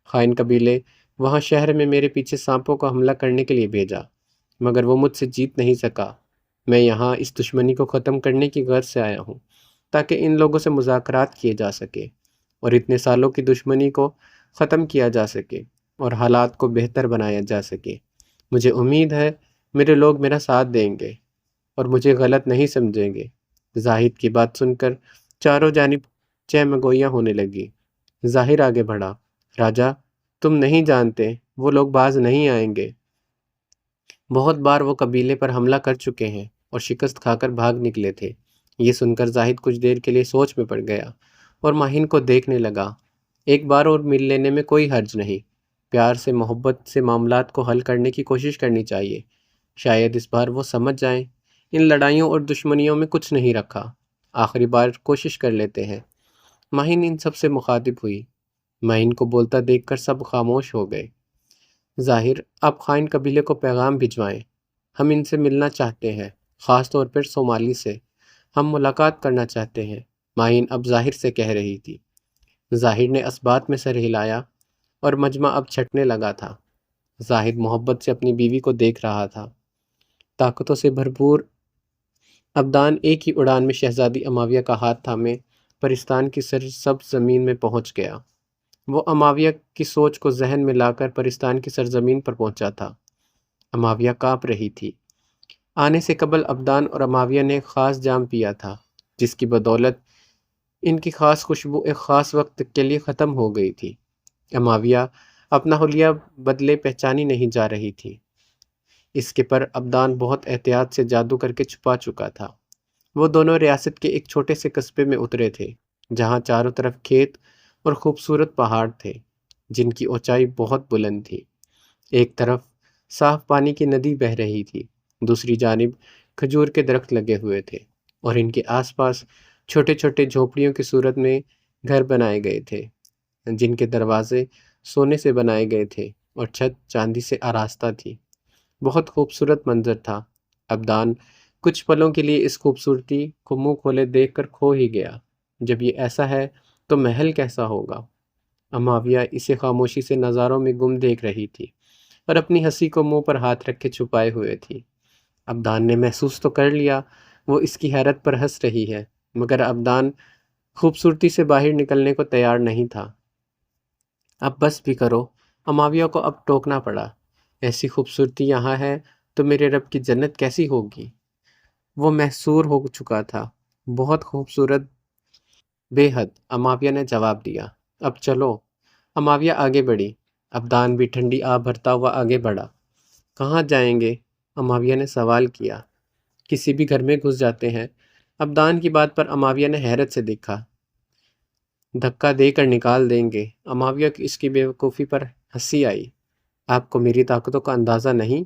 خائن قبیلے وہاں شہر میں میرے پیچھے سانپوں کو حملہ کرنے کے لیے بھیجا مگر وہ مجھ سے جیت نہیں سکا۔ میں یہاں اس دشمنی کو ختم کرنے کی غرض سے آیا ہوں تاکہ ان لوگوں سے مذاکرات کیے جا سکے اور اتنے سالوں کی دشمنی کو ختم کیا جا سکے اور حالات کو بہتر بنایا جا سکے۔ مجھے امید ہے میرے لوگ میرا ساتھ دیں گے اور مجھے غلط نہیں سمجھیں گے۔ زاہد کی بات سن کر چاروں جانب چہمگوئیاں ہونے لگی۔ ظاہر آگے بڑھا، راجا تم نہیں جانتے وہ لوگ باز نہیں آئیں گے۔ بہت بار وہ قبیلے پر حملہ کر چکے ہیں اور شکست کھا کر بھاگ نکلے تھے۔ یہ سن کر زاہد کچھ دیر کے لیے سوچ میں پڑ گیا اور ماہین کو دیکھنے لگا۔ ایک بار اور مل لینے میں کوئی حرج نہیں۔ پیار سے محبت سے معاملات کو حل کرنے کی کوشش کرنی چاہیے۔ شاید اس بار وہ سمجھ جائیں۔ ان لڑائیوں اور دشمنیوں میں کچھ نہیں رکھا۔ آخری بار کوشش کر لیتے ہیں۔ ماہین ان سب سے مخاطب ہوئی۔ ماہین کو بولتا دیکھ کر سب خاموش ہو گئے۔ ظاہر آپ خائن قبیلے کو پیغام بھجوائیں۔ ہم ان سے ملنا چاہتے ہیں، خاص طور پر صومالی سے۔ ہم ملاقات کرنا چاہتے ہیں، ماہین اب ظاہر سے کہہ رہی تھی۔ ظاہر نے اسبات میں سر ہلایا اور مجمع اب چھٹنے لگا تھا۔ زاہد محبت سے اپنی بیوی کو دیکھ رہا تھا۔ طاقتوں سے بھرپور ابدان ایک ہی اڑان میں شہزادی اماویہ کا ہاتھ تھامے پرستان کی سرسبز زمین میں پہنچ گیا۔ وہ اماویہ کی سوچ کو ذہن میں لا کر پرستان کی سرزمین پر پہنچا تھا۔ اماویہ کانپ رہی تھی۔ آنے سے قبل ابدان اور اماویہ نے ایک خاص جام پیا تھا جس کی بدولت ان کی خاص خوشبو ایک خاص وقت کے لیے ختم ہو گئی تھی۔ اماویہ اپنا حلیہ بدلے پہچانی نہیں جا رہی تھی۔ اس کے پر ابدان بہت احتیاط سے جادو کر کے چھپا چکا تھا۔ وہ دونوں ریاست کے ایک چھوٹے سے قصبے میں اترے تھے جہاں چاروں طرف کھیت اور خوبصورت پہاڑ تھے جن کی اونچائی بہت بلند تھی۔ ایک طرف صاف پانی کی ندی بہہ رہی تھی، دوسری جانب کھجور کے درخت لگے ہوئے تھے اور ان کے آس پاس چھوٹے چھوٹے جھوپڑیوں کی صورت میں گھر بنائے گئے تھے جن کے دروازے سونے سے بنائے گئے تھے اور چھت چاندی سے آراستہ تھی۔ بہت خوبصورت منظر تھا۔ ابدان کچھ پلوں کے لیے اس خوبصورتی کو منہ کھولے دیکھ کر کھو ہی گیا۔ جب یہ ایسا ہے تو محل کیسا ہوگا؟ اماویہ اسے خاموشی سے نظاروں میں گم دیکھ رہی تھی اور اپنی ہنسی کو منہ پر ہاتھ رکھ کے چھپائے ہوئے تھی۔ ابدان نے محسوس تو کر لیا وہ اس کی حیرت پر ہنس رہی ہے مگر ابدان خوبصورتی سے باہر نکلنے کو تیار نہیں تھا۔ اب بس بھی کرو، اماویہ کو اب ٹوکنا پڑا۔ ایسی خوبصورتی یہاں ہے تو میرے رب کی جنت کیسی ہوگی؟ وہ محصور ہو چکا تھا۔ بہت خوبصورت، بے حد، اماویہ نے جواب دیا۔ اب چلو۔ اماویہ آگے بڑھی۔ ابدان بھی ٹھنڈی آہ بھرتا ہوا آگے بڑھا۔ کہاں جائیں گے؟ اماویہ نے سوال کیا۔ کسی بھی گھر میں گھس جاتے ہیں۔ ابدان کی بات پر اماویہ نے حیرت سے دیکھا۔ دھکا دے کر نکال دیں گے۔ اماویہ کی اس کی بے وقوفی پر ہنسی آئی۔ آپ کو میری طاقتوں کا اندازہ نہیں؟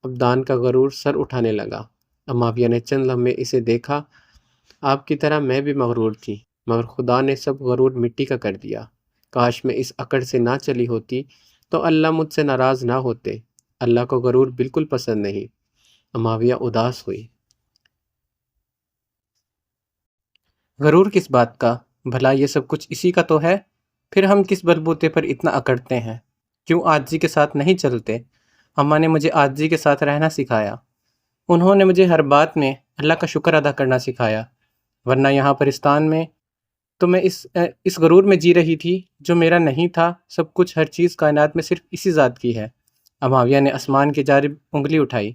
ابدان کا غرور سر اٹھانے لگا۔ اماویہ نے چند لمحے اسے دیکھا۔ آپ کی طرح میں بھی مغرور تھی مگر خدا نے سب غرور مٹی کا کر دیا۔ کاش میں اس اکڑ سے نہ چلی ہوتی تو اللہ مجھ سے ناراض نہ ہوتے۔ اللہ کو غرور بالکل پسند نہیں۔ اماویہ اداس ہوئی۔ غرور کس بات کا؟ بھلا یہ سب کچھ اسی کا تو ہے؟ پھر ہم کس بلبوتے پر اتنا اکڑتے ہیں؟ کیوں عاجزی کے ساتھ نہیں چلتے؟ اماں نے مجھے عاجزی کے ساتھ رہنا سکھایا۔ انہوں نے مجھے ہر بات میں اللہ کا شکر ادا کرنا سکھایا، ورنہ یہاں پرستان میں تو میں اس غرور میں جی رہی تھی جو میرا نہیں تھا۔ سب کچھ، ہر چیز کائنات میں صرف اسی ذات کی ہے۔ اماویہ نے آسمان کی جانب انگلی اٹھائی۔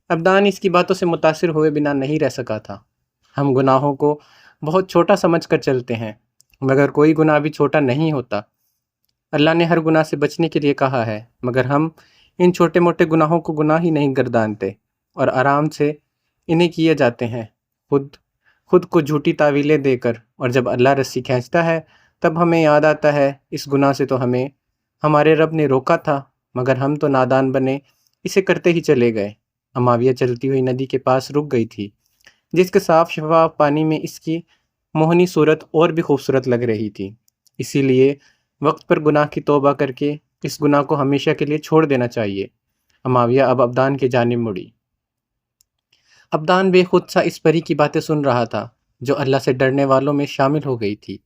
ابدان اس کی باتوں سے متاثر ہوئے بنا نہیں رہ سکا تھا۔ ہم گناہوں کو بہت چھوٹا سمجھ کر چلتے ہیں مگر کوئی گناہ بھی چھوٹا نہیں ہوتا۔ اللہ نے ہر گناہ سے بچنے کے لیے کہا ہے مگر ہم ان چھوٹے موٹے گناہوں کو گناہ ہی نہیں گردانتے اور آرام سے انہیں کیے جاتے ہیں، خود کو جھوٹی تعویلیں دے کر۔ اور جب اللہ رسی کھینچتا ہے تب ہمیں یاد آتا ہے اس گناہ سے تو ہمیں ہمارے رب نے روکا تھا مگر ہم تو نادان بنے اسے کرتے ہی چلے گئے۔ اماویہ چلتی ہوئی ندی کے پاس رک گئی تھی۔ جس کے صاف شفاف پانی میں اس کی موہنی صورت اور بھی خوبصورت لگ رہی تھی۔ اسی لیے وقت پر گناہ کی توبہ کر کے اس گناہ کو ہمیشہ کے لیے چھوڑ دینا چاہیے۔ اماویہ اب ابدان کی جانب مڑی۔ ابدان بے خود سا اس پری کی باتیں سن رہا تھا جو اللہ سے ڈرنے والوں میں شامل ہو گئی تھی۔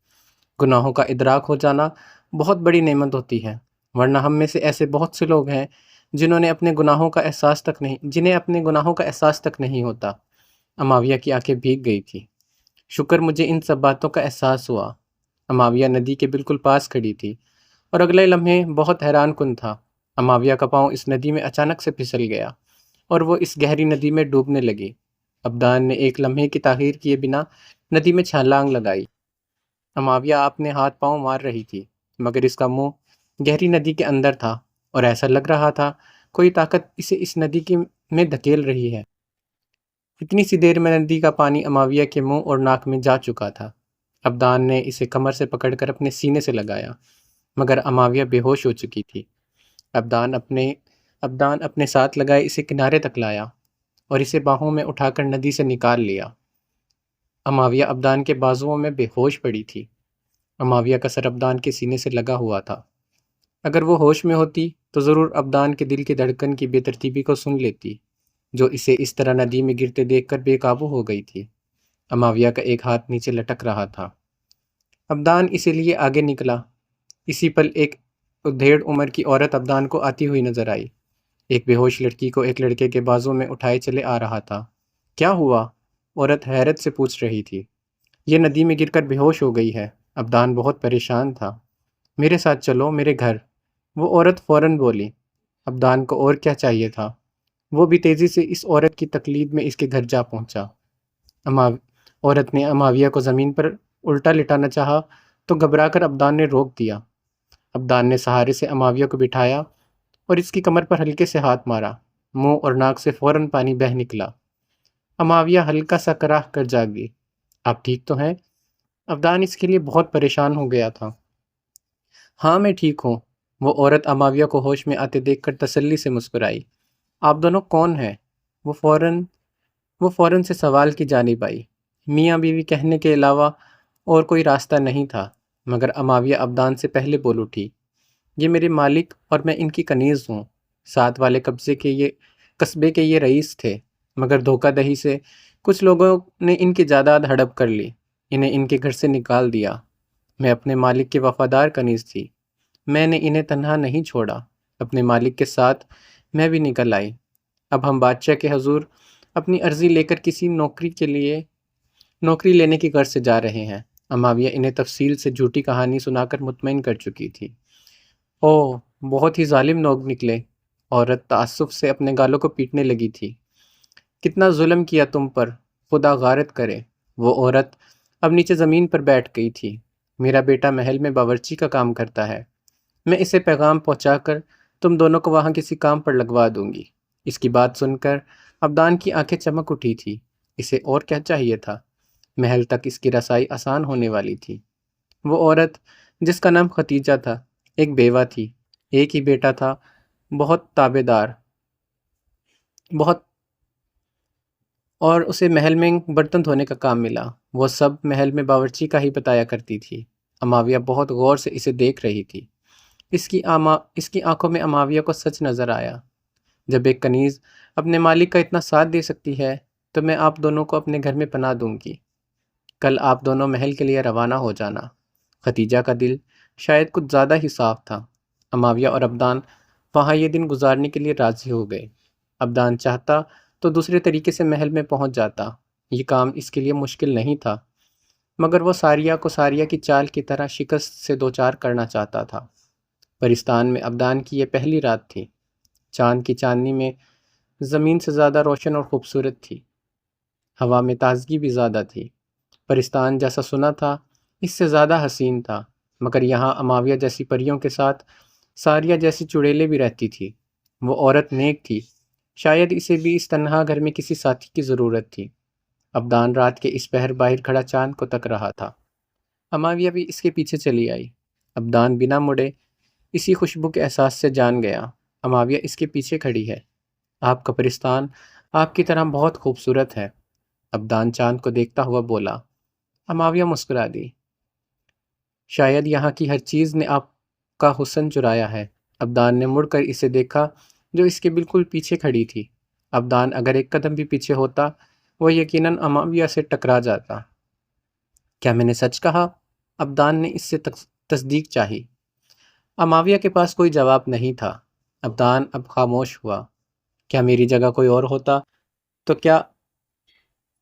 گناہوں کا ادراک ہو جانا بہت بڑی نعمت ہوتی ہے، ورنہ ہم میں سے ایسے بہت سے لوگ ہیں جنہیں اپنے گناہوں کا احساس تک نہیں ہوتا۔ اماویہ کی آنکھیں بھیگ گئی تھی۔ شکر مجھے ان سب باتوں کا احساس ہوا۔ اماویہ ندی کے بالکل پاس کھڑی تھی اور اگلے لمحے بہت حیران کن تھا۔ اماویہ کا پاؤں اس ندی میں اچانک سے پھسل گیا اور وہ اس گہری ندی میں ڈوبنے لگی۔ ابدان نے ایک لمحے کی تاخیر کیے بنا ندی میں چھلانگ لگائی۔ اماویہ اپنے ہاتھ پاؤں مار رہی تھی مگر اس کا منہ گہری ندی کے اندر تھا اور ایسا لگ رہا تھا کوئی طاقت اسے اس ندی میں دھکیل رہی ہے۔ اتنی سی دیر میں ندی کا پانی اماویہ کے منہ اور ناک میں جا چکا تھا۔ ابدان نے اسے کمر سے پکڑ کر اپنے سینے سے لگایا مگر اماویہ بے ہوش ہو چکی تھی۔ ابدان اپنے ساتھ لگائے اسے کنارے تک لایا اور اسے باہوں میں اٹھا کر ندی سے نکال لیا۔ اماویہ ابدان کے بازوؤں میں بے ہوش پڑی تھی۔ اماویہ کا سر ابدان کے سینے سے لگا ہوا تھا۔ اگر وہ ہوش میں ہوتی تو ضرور ابدان کے دل کی دھڑکن کی بے ترتیبی کو سن لیتی جو اسے اس طرح ندی میں گرتے دیکھ کر بے قابو ہو گئی تھی۔ اماویہ کا ایک ہاتھ نیچے لٹک رہا تھا۔ ابدان اسے لیے آگے نکلا۔ اسی پل ایک ادھیڑ عمر کی عورت ابدان کو آتی ہوئی نظر آئی۔ ایک بے ہوش لڑکی کو ایک لڑکے کے بازو میں اٹھائے چلے آ رہا تھا۔ کیا ہوا؟ عورت حیرت سے پوچھ رہی تھی۔ یہ ندی میں گر کر بے ہوش ہو گئی ہے۔ ابدان بہت پریشان تھا۔ میرے ساتھ چلو، میرے گھر، وہ عورت فوراً بولی۔ ابدان کو اور کیا چاہیے تھا؟ وہ بھی تیزی سے اس عورت کی تقلید میں اس کے گھر جا پہنچا۔ عورت نے اماویہ کو زمین پر الٹا لٹانا چاہا تو گھبرا کر ابدان نے روک دیا۔ ابدان نے سہارے سے اماویہ کو بٹھایا اور اس کی کمر پر ہلکے سے ہاتھ مارا۔ منہ اور ناک سے فوراً پانی بہہ نکلا۔ اماویہ ہلکا سا کراہ کر جاگی۔ آپ ٹھیک تو ہیں؟ ابدان اس کے لیے بہت پریشان ہو گیا تھا۔ ہاں میں ٹھیک ہوں۔ وہ عورت اماویہ کو ہوش میں آتے دیکھ کر تسلی سے مسکرائی۔ آپ دونوں کون ہیں؟ وہ فوراً سے سوال کی جانب آئی۔ میاں بیوی کہنے کے علاوہ اور کوئی راستہ نہیں تھا مگر اماویہ ابدان سے پہلے بول اٹھی۔ یہ میرے مالک اور میں ان کی کنیز ہوں۔ ساتھ والے قصبے کے یہ رئیس تھے مگر دھوکہ دہی سے کچھ لوگوں نے ان کی جائیداد ہڑپ کر لی، انہیں ان کے گھر سے نکال دیا۔ میں اپنے مالک کی وفادار کنیز تھی۔ میں نے انہیں تنہا نہیں چھوڑا، اپنے مالک کے ساتھ میں بھی نکل آئی۔ اب ہم بادشاہ کے حضور اپنی عرضی لے کر کسی نوکری لینے کی غرض سے جا رہے ہیں۔ اماویہ انہیں تفصیل سے جھوٹی کہانی سنا کر مطمئن کر چکی تھی۔ اوہ، بہت ہی ظالم لوگ نکلے۔ عورت تعصب سے اپنے گالوں کو پیٹنے لگی تھی۔ کتنا ظلم کیا تم پر، خدا غارت کرے۔ وہ عورت اب نیچے زمین پر بیٹھ گئی تھی۔ میرا بیٹا محل میں باورچی کا کام کرتا ہے، میں اسے پیغام پہنچا کر تم دونوں کو وہاں کسی کام پر لگوا دوں گی۔ اس کی بات سن کر ابدان کی آنکھیں چمک اٹھی تھی۔ اسے اور کیا چاہیے تھا؟ محل تک اس کی رسائی آسان ہونے والی تھی۔ وہ عورت جس کا نام ختیجہ تھا ایک بیوہ تھی، ایک ہی بیٹا تھا، بہت تابع دار، اور اسے محل میں برتن دھونے کا کام ملا۔ وہ سب محل میں باورچی کا ہی بتایا کرتی تھی۔ اماویہ بہت غور سے اسے دیکھ رہی تھی۔ اس کی آنکھوں میں اماویہ کو سچ نظر آیا۔ جب ایک کنیز اپنے مالک کا اتنا ساتھ دے سکتی ہے تو میں آپ دونوں کو اپنے گھر میں پناہ دوں گی۔ کل آپ دونوں محل کے لیے روانہ ہو جانا۔ ختیجہ کا دل شاید کچھ زیادہ ہی صاف تھا۔ اماویہ اور ابدان وہاں یہ دن گزارنے کے لیے راضی ہو گئے۔ ابدان چاہتا تو دوسرے طریقے سے محل میں پہنچ جاتا، یہ کام اس کے لیے مشکل نہیں تھا، مگر وہ ساریہ کو ساریہ کی چال کی طرح شکست سے دوچار کرنا چاہتا تھا۔ پرستان میں ابدان کی یہ پہلی رات تھی۔ چاند کی چاندنی میں زمین سے زیادہ روشن اور خوبصورت تھی۔ ہوا میں تازگی بھی زیادہ تھی۔ پرستان جیسا سنا تھا اس سے زیادہ حسین تھا، مگر یہاں اماویہ جیسی پریوں کے ساتھ ساریہ جیسی چڑیلیں بھی رہتی تھی۔ وہ عورت نیک تھی، شاید اسے بھی اس تنہا گھر میں کسی ساتھی کی ضرورت تھی۔ ابدان رات کے اس پہر باہر کھڑا چاند کو تک رہا تھا۔ اماویہ بھی اس کے پیچھے چلی آئی۔ ابدان بنا مڑے اسی خوشبو کے احساس سے جان گیا۔ اماویہ اس کے پیچھے کھڑی ہے۔ آپ کا پرستان آپ کی طرح بہت خوبصورت ہے۔ ابدان چاند کو دیکھتا ہوا بولا۔ معاویہ مسکرا دی۔ شاید یہاں کی ہر چیز نے آپ کا حسن چرایا ہے۔ ابدان نے مڑ کر اسے دیکھا جو اس کے بالکل پیچھے کھڑی تھی۔ ابدان اگر ایک قدم بھی پیچھے ہوتا وہ یقیناً معاویہ سے ٹکرا جاتا۔ کیا میں نے سچ کہا؟ ابدان نے اس سے تصدیق چاہی۔ معاویہ کے پاس کوئی جواب نہیں تھا۔ ابدان اب خاموش ہوا۔ کیا میری جگہ کوئی اور ہوتا تو کیا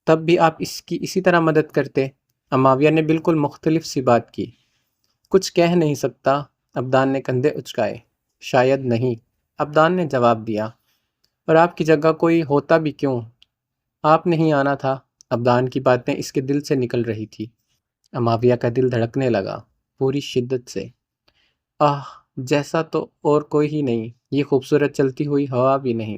تب بھی آپ اس کی اسی طرح مدد کرتے؟ معاویہ نے بالکل مختلف سی بات کی۔ کچھ کہہ نہیں سکتا، ابدان نے کندھے اچکائے۔ شاید نہیں، ابدان نے جواب دیا۔ اور آپ کی جگہ کوئی ہوتا بھی کیوں؟ آپ نہیں آنا تھا۔ ابدان کی باتیں اس کے دل سے نکل رہی تھی۔ معاویہ کا دل دھڑکنے لگا پوری شدت سے۔ جیسا تو اور کوئی ہی نہیں، یہ خوبصورت چلتی ہوئی ہوا بھی نہیں۔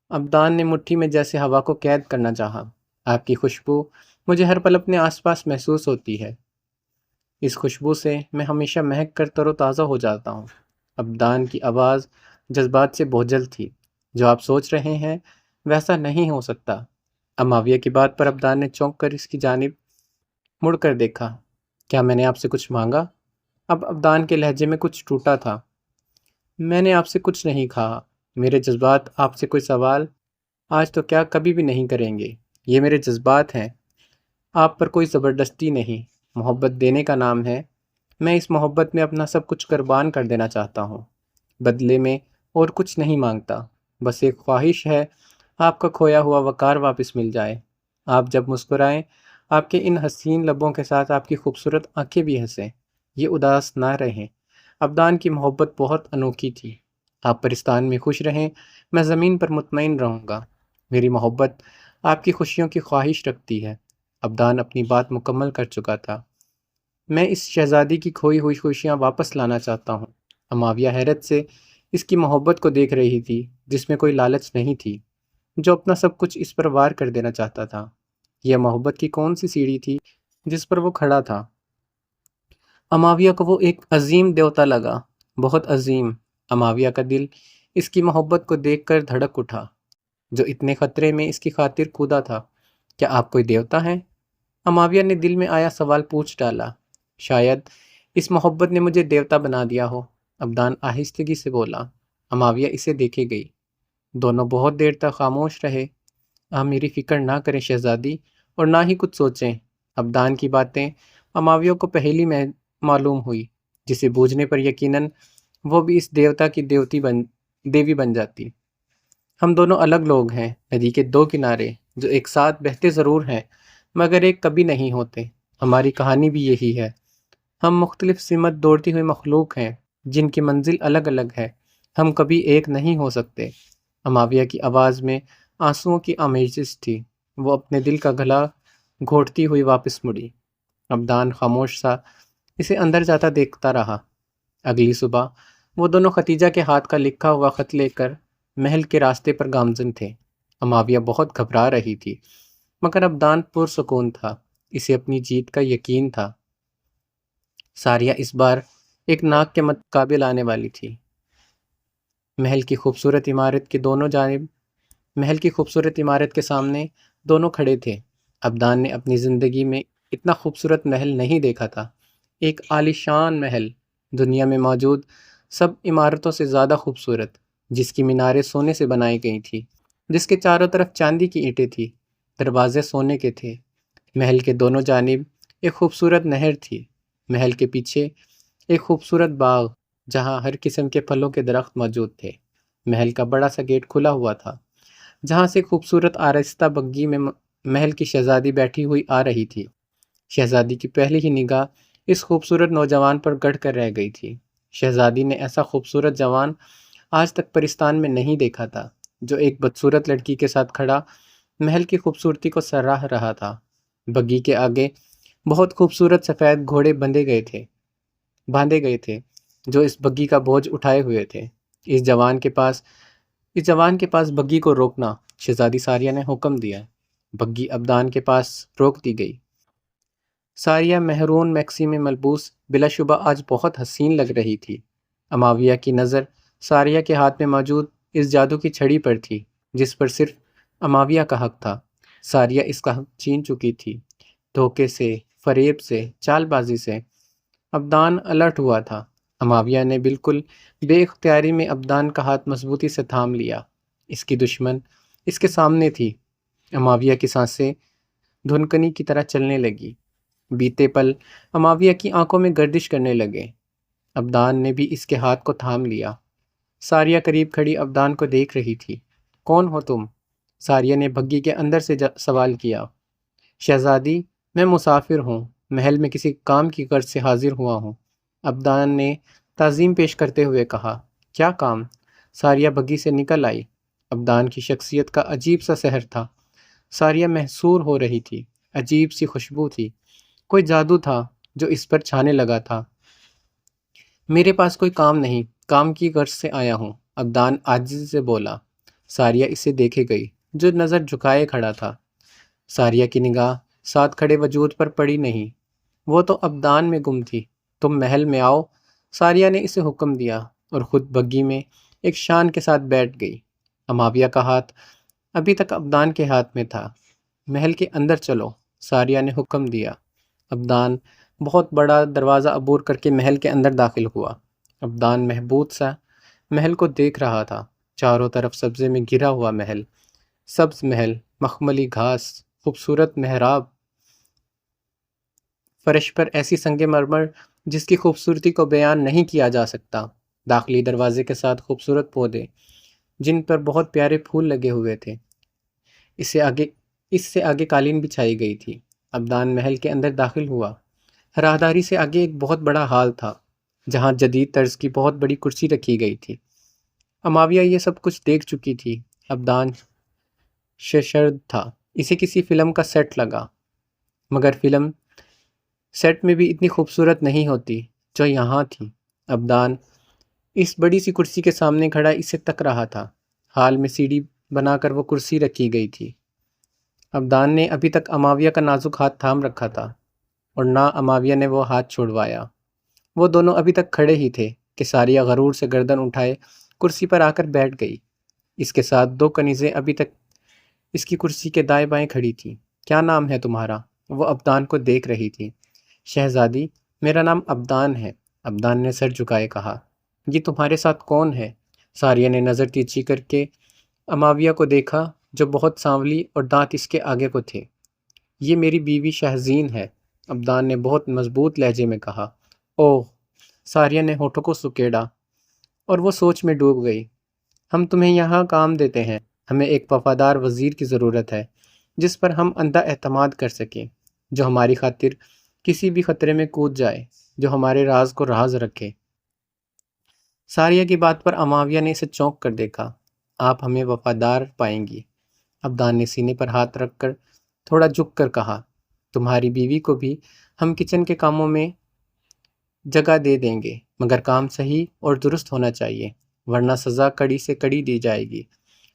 ابدان نے مٹھی میں جیسے ہوا کو قید کرنا چاہا۔ آپ کی خوشبو مجھے ہر پل اپنے آس پاس محسوس ہوتی ہے۔ اس خوشبو سے میں ہمیشہ مہک کر تر و تازہ ہو جاتا ہوں۔ ابدان کی آواز جذبات سے بوجھل تھی۔ جو آپ سوچ رہے ہیں ویسا نہیں ہو سکتا۔ معاویہ کی بات پر ابدان نے چونک کر اس کی جانب مڑ کر دیکھا۔ کیا میں نے آپ سے کچھ مانگا؟ اب ابدان کے لہجے میں کچھ ٹوٹا تھا۔ میں نے آپ سے کچھ نہیں کہا۔ میرے جذبات آپ سے کوئی سوال آج تو کیا کبھی بھی نہیں کریں گے۔ یہ میرے جذبات ہیں، آپ پر کوئی زبردستی نہیں۔ محبت دینے کا نام ہے۔ میں اس محبت میں اپنا سب کچھ قربان کر دینا چاہتا ہوں۔ بدلے میں اور کچھ نہیں مانگتا، بس ایک خواہش ہے آپ کا کھویا ہوا وقار واپس مل جائے۔ آپ جب مسکرائیں، آپ کے ان حسین لبوں کے ساتھ آپ کی خوبصورت آنکھیں بھی ہنسیں، یہ اداس نہ رہیں۔ ابدان کی محبت بہت انوکھی تھی۔ آپ پرستان میں خوش رہیں، میں زمین پر مطمئن رہوں گا۔ میری محبت آپ کی خوشیوں کی خواہش رکھتی ہے۔ ابدان اپنی بات مکمل کر چکا تھا۔ میں اس شہزادی کی کھوئی ہوئی خوشیاں واپس لانا چاہتا ہوں۔ معاویہ حیرت سے اس کی محبت کو دیکھ رہی تھی جس میں کوئی لالچ نہیں تھی، جو اپنا سب کچھ اس پر وار کر دینا چاہتا تھا۔ یہ محبت کی کون سی سیڑھی تھی جس پر وہ کھڑا تھا؟ معاویہ کو وہ ایک عظیم دیوتا لگا، بہت عظیم۔ معاویہ کا دل اس کی محبت کو دیکھ کر دھڑک اٹھا، جو اتنے خطرے میں اس کی خاطر کودا تھا۔ کیا آپ کوئی دیوتا ہیں؟ معاویہ نے دل میں آیا سوال پوچھ ڈالا۔ شاید اس محبت نے مجھے دیوتا بنا دیا ہو، ابدان آہستگی سے بولا۔ معاویہ اسے دیکھے گئی۔ دونوں بہت دیر تک خاموش رہے۔ آپ میری فکر نہ کریں شہزادی، اور نہ ہی کچھ سوچیں۔ ابدان کی باتیں معاویہ کو پہلی میں معلوم ہوئی، جسے بوجھنے پر یقیناً وہ بھی اس دیوتا کی دیوی بن جاتی۔ ہم دونوں الگ لوگ ہیں، ندی کے دو کنارے جو ایک ساتھ بہتے ضرور ہیں مگر ایک کبھی نہیں ہوتے۔ ہماری کہانی بھی یہی ہے۔ ہم مختلف سمت دوڑتی ہوئی مخلوق ہیں جن کی منزل الگ الگ ہے۔ ہم کبھی ایک نہیں ہو سکتے۔ معاویہ کی آواز میں آنسوؤں کی آمیزش تھی۔ وہ اپنے دل کا گلا گھونٹتی ہوئی واپس مڑی۔ ابدان خاموش سا اسے اندر جاتا دیکھتا رہا۔ اگلی صبح وہ دونوں ختیجہ کے ہاتھ کا لکھا ہوا خط لے کر محل کے راستے پر گامزن تھے۔ معاویہ بہت گھبرا رہی تھی مگر ابدان پرسکون تھا۔ اسے اپنی جیت کا یقین تھا۔ ساریہ اس بار ایک ناک کے مقابل آنے والی تھی۔ محل کی خوبصورت عمارت کے سامنے دونوں کھڑے تھے۔ ابدان نے اپنی زندگی میں اتنا خوبصورت محل نہیں دیکھا تھا۔ ایک عالیشان محل، دنیا میں موجود سب عمارتوں سے زیادہ خوبصورت، جس کی میناریں سونے سے بنائی گئی تھی، جس کے چاروں طرف چاندی کی اینٹیں تھیں، دروازے سونے کے تھے۔ محل کے دونوں جانب ایک خوبصورت نہر تھی۔ محل کے پیچھے ایک خوبصورت باغ جہاں ہر قسم کے پھلوں کے درخت موجود تھے۔ محل کا بڑا سا گیٹ کھلا ہوا تھا جہاں سے خوبصورت آرائستہ بگی میں محل کی شہزادی بیٹھی ہوئی آ رہی تھی۔ شہزادی کی پہلی ہی نگاہ اس خوبصورت نوجوان پر گڑ کر رہ گئی تھی۔ شہزادی نے ایسا خوبصورت جوان آج تک پرستان میں نہیں دیکھا تھا، جو ایک بدصورت لڑکی کے ساتھ کھڑا محل کی خوبصورتی کو سراہ رہا تھا۔ بگی کے آگے بہت خوبصورت سفید گھوڑے باندھے گئے تھے جو اس بگی کا بوجھ اٹھائے ہوئے تھے۔ اس جوان کے پاس بگی کو روکنا، شہزادی ساریہ نے حکم دیا۔ بگی ابدان کے پاس روک دی گئی۔ ساریہ مہرون میکسی میں ملبوس بلا شبہ آج بہت حسین لگ رہی تھی۔ معاویہ کی نظر ساریہ کے ہاتھ میں موجود اس جادو کی چھڑی پر تھی جس پر صرف معاویہ کا حق تھا۔ ساریہ اس کا حق چھین چکی تھی، دھوکے سے، فریب سے، چال بازی سے۔ ابدان الرٹ ہوا تھا۔ اماویہ نے بالکل بے اختیاری میں ابدان کا ہاتھ مضبوطی سے تھام لیا۔ اس کی دشمن اس کے سامنے تھی۔ اماویہ کی سانسیں دھنکنی کی طرح چلنے لگی۔ بیتے پل اماویہ کی آنکھوں میں گردش کرنے لگے۔ ابدان نے بھی اس کے ہاتھ کو تھام لیا۔ ساریہ قریب کھڑی ابدان کو دیکھ رہی تھی۔ کون ہو تم؟ ساریہ نے بھگی کے اندر سے سوال کیا۔ شہزادی، میں مسافر ہوں، محل میں کسی کام کی غرض سے حاضر ہوا ہوں، ابدان نے تعظیم پیش کرتے ہوئے کہا۔ کیا کام؟ ساریہ بھگی سے نکل آئی۔ ابدان کی شخصیت کا عجیب سا سحر تھا۔ ساریہ محصور ہو رہی تھی۔ عجیب سی خوشبو تھی، کوئی جادو تھا جو اس پر چھانے لگا تھا۔ میرے پاس کوئی کام نہیں، کام کی غرض سے آیا ہوں، ابدان عاجزی سے بولا۔ ساریہ اسے دیکھے گئی جو نظر جھکائے کھڑا تھا۔ ساریہ کی نگاہ ساتھ کھڑے وجود پر پڑی نہیں، وہ تو ابدان میں گم تھی۔ تم محل میں آؤ، ساریہ نے اسے حکم دیا اور خود بگی میں ایک شان کے ساتھ بیٹھ گئی۔ اماویہ کا ہاتھ ابھی تک ابدان کے ہاتھ میں تھا۔ محل کے اندر چلو، ساریہ نے حکم دیا۔ ابدان بہت بڑا دروازہ عبور کر کے محل کے اندر داخل ہوا۔ ابدان محبوط سا محل کو دیکھ رہا تھا۔ چاروں طرف سبزے میں گھرا ہوا محل، سبز محل، مخملی گھاس، خوبصورت محراب، فرش پر ایسی سنگ مرمر جس کی خوبصورتی کو بیان نہیں کیا جا سکتا۔ داخلی دروازے کے ساتھ خوبصورت پودے جن پر بہت پیارے پھول لگے ہوئے تھے۔ اس سے آگے قالین بچھائی گئی تھی۔ ابدان محل کے اندر داخل ہوا۔ راہداری سے آگے ایک بہت بڑا ہال تھا جہاں جدید طرز کی بہت بڑی کرسی رکھی گئی تھی۔ اماویہ یہ سب کچھ دیکھ چکی تھی۔ ابدان شرد تھا، اسے کسی فلم کا سیٹ لگا، مگر فلم سیٹ میں بھی اتنی خوبصورت نہیں ہوتی جو یہاں تھی۔ ابدان اس بڑی سی کرسی کے سامنے کھڑا اسے تک رہا تھا۔ ہال میں سیڑھی بنا کر وہ کرسی رکھی گئی تھی۔ ابدان نے ابھی تک اماویہ کا نازک ہاتھ تھام رکھا تھا اور نہ اماویہ نے وہ ہاتھ چھوڑوایا۔ وہ دونوں ابھی تک کھڑے ہی تھے کہ ساریہ غرور سے گردن اٹھائے کرسی پر آ کر بیٹھ گئی۔ اس کے ساتھ دو کنیزیں ابھی تک اس کی کرسی کے دائیں بائیں کھڑی تھیں۔ کیا نام ہے تمہارا؟ وہ ابدان کو دیکھ رہی تھی۔ شہزادی، میرا نام ابدان ہے، ابدان نے سر جھکائے کہا۔ یہ تمہارے ساتھ کون ہے؟ ساریہ نے نظر تیرچی کر کے اماویہ کو دیکھا جو بہت سانولی اور دانت اس کے آگے کو تھے۔ یہ میری بیوی شہزین ہے، ابدان نے بہت مضبوط لہجے میں کہا۔ اوہ! ساریہ نے ہونٹوں کو سکیڑا اور وہ سوچ میں ڈوب گئی۔ ہم تمہیں یہاں کام دیتے ہیں، ہمیں ایک وفادار وزیر کی ضرورت ہے جس پر ہم اندھا اعتماد کر سکیں، جو ہماری خاطر کسی بھی خطرے میں کود جائے، جو ہمارے راز کو راز رکھے۔ ساریہ کی بات پر اماویہ نے اسے چونک کر دیکھا۔ آپ ہمیں وفادار پائیں گی، ابدان نے سینے پر ہاتھ رکھ کر تھوڑا جھک کر کہا۔ تمہاری بیوی کو بھی ہم کچن کے کاموں میں جگہ دے دیں گے، مگر کام صحیح اور درست ہونا چاہیے، ورنہ سزا کڑی سے کڑی دی جائے گی۔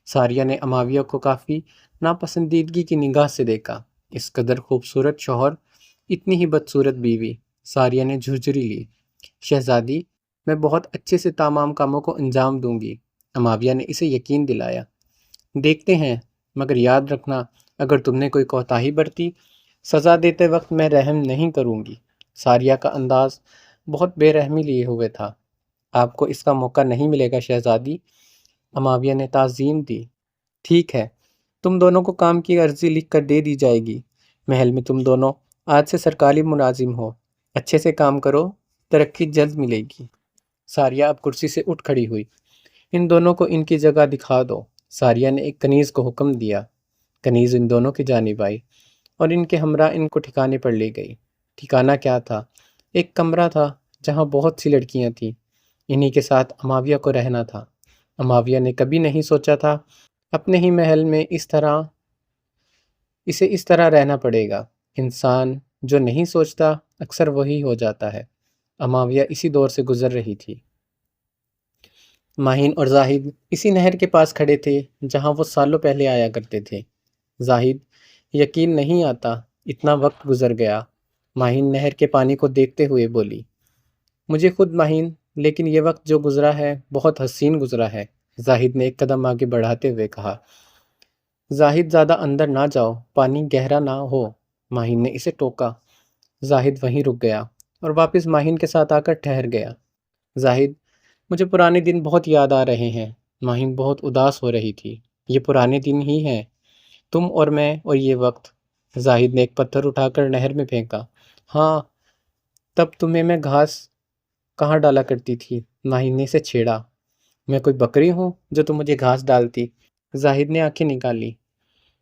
ساریہ نے اماویہ کو کافی ناپسندیدگی کی نگاہ سے دیکھا۔ اس قدر خوبصورت شوہر، اتنی ہی بدصورت بیوی۔ ساریہ نے جھرجھری لی۔ شہزادی، میں بہت اچھے سے تمام کاموں کو انجام دوں گی، اماویہ نے اسے یقین دلایا۔ دیکھتے ہیں، مگر یاد رکھنا اگر تم نے کوئی کوتاہی برتی، سزا دیتے وقت میں رحم نہیں کروں گی۔ ساریہ کا انداز بہت بے رحمی لیے ہوئے تھا۔ آپ کو اس کا موقع نہیں ملے گا شہزادی، اماویہ نے تعظیم دی۔ ٹھیک ہے، تم دونوں کو کام کی عرضی لکھ کر دے دی جائے گی۔ محل میں تم دونوں آج سے سرکاری ملازم ہو، اچھے سے کام کرو، ترقی جلد ملے گی۔ ساریہ اب کرسی سے اٹھ کھڑی ہوئی۔ ان دونوں کو ان کی جگہ دکھا دو، ساریہ نے ایک کنیز کو حکم دیا۔ کنیز ان دونوں کی جانب آئی اور ان کے ہمراہ ان کو ٹھکانے پر لے گئی۔ ٹھکانہ کیا تھا؟ ایک کمرہ تھا جہاں بہت سی لڑکیاں تھیں۔ انہی کے ساتھ اماویہ کو رہنا تھا۔ اماویہ نے کبھی نہیں سوچا تھا اپنے ہی محل میں اسے اس طرح رہنا پڑے گا۔ انسان جو نہیں سوچتا اکثر وہی ہو جاتا ہے۔ اماویہ اسی دور سے گزر رہی تھی۔ ماہین اور زاہد اسی نہر کے پاس کھڑے تھے جہاں وہ سالوں پہلے آیا کرتے تھے۔ زاہد، یقین نہیں آتا اتنا وقت گزر گیا، ماہین نہر کے پانی کو دیکھتے ہوئے بولی۔ مجھے خود ماہین، لیکن یہ وقت جو گزرا ہے بہت حسین گزرا ہے، زاہد نے ایک قدم آگے بڑھاتے ہوئے کہا۔ زاہد زیادہ اندر نہ جاؤ، پانی گہرا نہ ہو، ماہین نے اسے ٹوکا۔ زاہد وہیں رک گیا اور واپس ماہین کے ساتھ آ کر ٹھہر گیا۔ زاہد، مجھے پرانے دن بہت یاد آ رہے ہیں۔ ماہین بہت اداس ہو رہی تھی۔ یہ پرانے دن ہی ہیں، تم اور میں اور یہ وقت۔ زاہد نے ایک پتھر اٹھا کر نہر میں پھینکا۔ ہاں، تب تمہیں میں گھاس کہاں ڈالا کرتی تھی؟ ماہین نے اسے چھیڑا۔ میں کوئی بکری ہوں جو تم مجھے گھاس ڈالتی؟ زاہد نے آنکھیں نکالی۔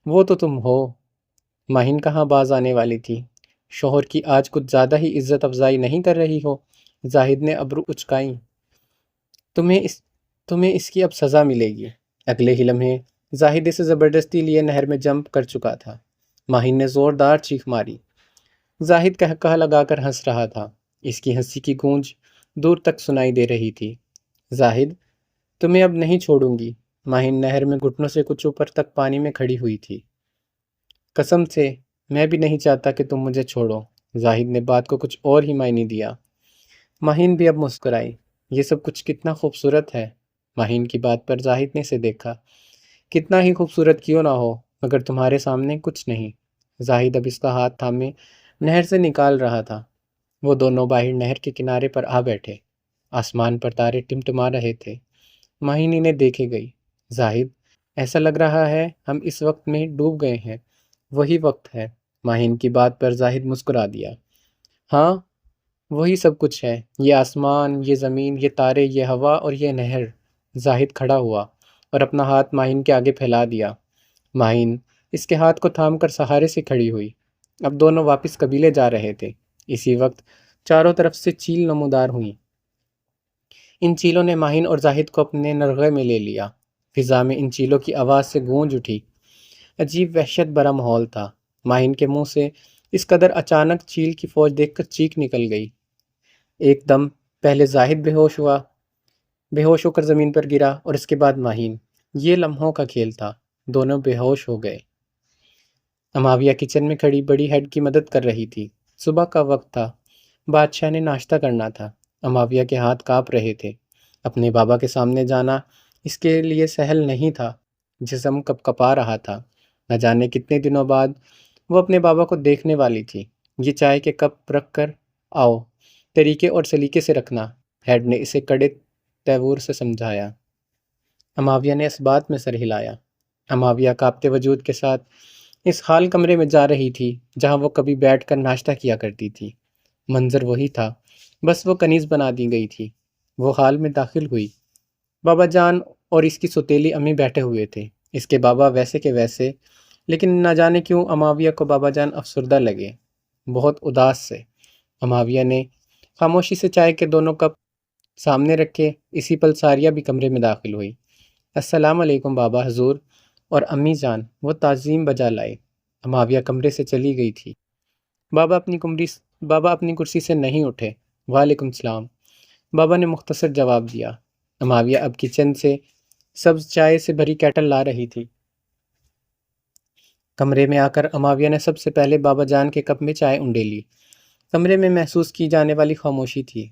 وہ تو تم ہو۔ ماہین کہاں باز آنے والی تھی۔ شوہر کی آج کچھ زیادہ ہی عزت افزائی نہیں کر رہی ہو؟ زاہد نے ابرو اچکائیں۔ تمہیں اس کی اب سزا ملے گی۔ اگلے ہی لمحے زاہد اسے زبردستی لیے نہر میں جمپ کر چکا تھا۔ ماہین نے زوردار چیخ ماری۔ زاہد قہقہہ لگا کر ہنس رہا تھا۔ اس کی ہنسی کی گونج دور تک سنائی دے رہی تھی۔ زاہد، تمہیں اب نہیں چھوڑوں گی۔ ماہین نہر میں گھٹنوں سے کچھ اوپر تک پانی میں کھڑی ہوئی تھی۔ قسم سے، میں بھی نہیں چاہتا کہ تم مجھے چھوڑو۔ زاہد نے بات کو کچھ اور ہی معنی دیا۔ ماہین بھی اب مسکرائی۔ یہ سب کچھ کتنا خوبصورت ہے۔ ماہین کی بات پر زاہد نے اسے دیکھا۔ کتنا ہی خوبصورت کیوں نہ ہو، مگر تمہارے سامنے کچھ نہیں۔ زاہد اب اس کا ہاتھ تھامے نہر سے نکال رہا تھا۔ وہ دونوں باہر نہر کے کنارے پر آ بیٹھے۔ آسمان پر تارے ٹمٹما رہے تھے۔ ماہین انہیں دیکھے گئی۔ زاہد، ایسا لگ رہا ہے ہم اس وقت میں ڈوب گئے ہیں۔ وہی وقت ہے۔ ماہین کی بات پر زاہد مسکرا دیا۔ ہاں، وہی سب کچھ ہے۔ یہ آسمان، یہ زمین، یہ تارے، یہ ہوا اور یہ نہر۔ زاہد کھڑا ہوا اور اپنا ہاتھ ماہین کے آگے پھیلا دیا۔ ماہین اس کے ہاتھ کو تھام کر سہارے سے کھڑی ہوئی۔ اب دونوں واپس قبیلے جا رہے تھے۔ اسی وقت چاروں طرف سے چیل نمودار ہوئیں۔ ان چیلوں نے ماہین اور زاہد کو اپنے نرغے میں لے لیا۔ فضا میں ان چیلوں کی آواز سے گونج اٹھی۔ عجیب وحشت بھرا ماحول تھا۔ ماہین کے منہ سے اس قدر اچانک چیل کی فوج دیکھ کر چیخ نکل گئی۔ ایک دم پہلے زاہد بے ہوش ہو کر زمین پر گرا اور اس کے بعد ماہین۔ یہ لمحوں کا کھیل تھا۔ دونوں بے ہوش ہو گئے۔ اماویہ کچن میں کھڑی بڑی ہیڈ کی مدد کر رہی تھی۔ صبح کا وقت تھا۔ بادشاہ نے ناشتہ کرنا تھا۔ اماویہ کے ہاتھ کانپ رہے تھے۔ اپنے بابا کے سامنے جانا اس کے لیے سہل نہیں تھا۔ جسم کپ کپا رہا تھا۔ نہ جانے کتنے دنوں بعد وہ اپنے بابا کو دیکھنے والی تھی۔ یہ چائے کے کپ رکھ کر آؤ، طریقے اور سلیقے سے رکھنا، ہیڈ نے اسے کڑے تیور سے سمجھایا۔ اماویہ نے اس بات میں سر ہلایا۔ اماویہ کانپتے وجود کے ساتھ اس حال کمرے میں جا رہی تھی جہاں وہ کبھی بیٹھ کر ناشتہ کیا کرتی تھی۔ منظر وہی تھا، بس وہ کنیز بنا دی گئی تھی۔ وہ حال میں داخل ہوئی۔ بابا جان اور اس کی سوتیلی امی بیٹھے ہوئے تھے۔ اس کے بابا ویسے کے ویسے، لیکن نہ جانے کیوں اماویہ کو بابا جان افسردہ لگے، بہت اداس سے۔ اماویہ نے خاموشی سے چائے کے دونوں کپ سامنے رکھے۔ اسی پل ساریہ بھی کمرے میں داخل ہوئی۔ السلام علیکم بابا حضور اور امی جان، وہ تعظیم بجا لائے۔ اماویہ کمرے سے چلی گئی تھی۔ بابا اپنی کرسی سے نہیں اٹھے۔ وعلیکم السلام، بابا نے مختصر جواب دیا۔ اماویہ اب کچن سے سبز چائے سے بھری کیٹل لا رہی تھی۔ کمرے میں آ کر اماویہ نے سب سے پہلے بابا جان کے کپ میں چائے انڈیلی۔ کمرے میں محسوس کی جانے والی خاموشی تھی۔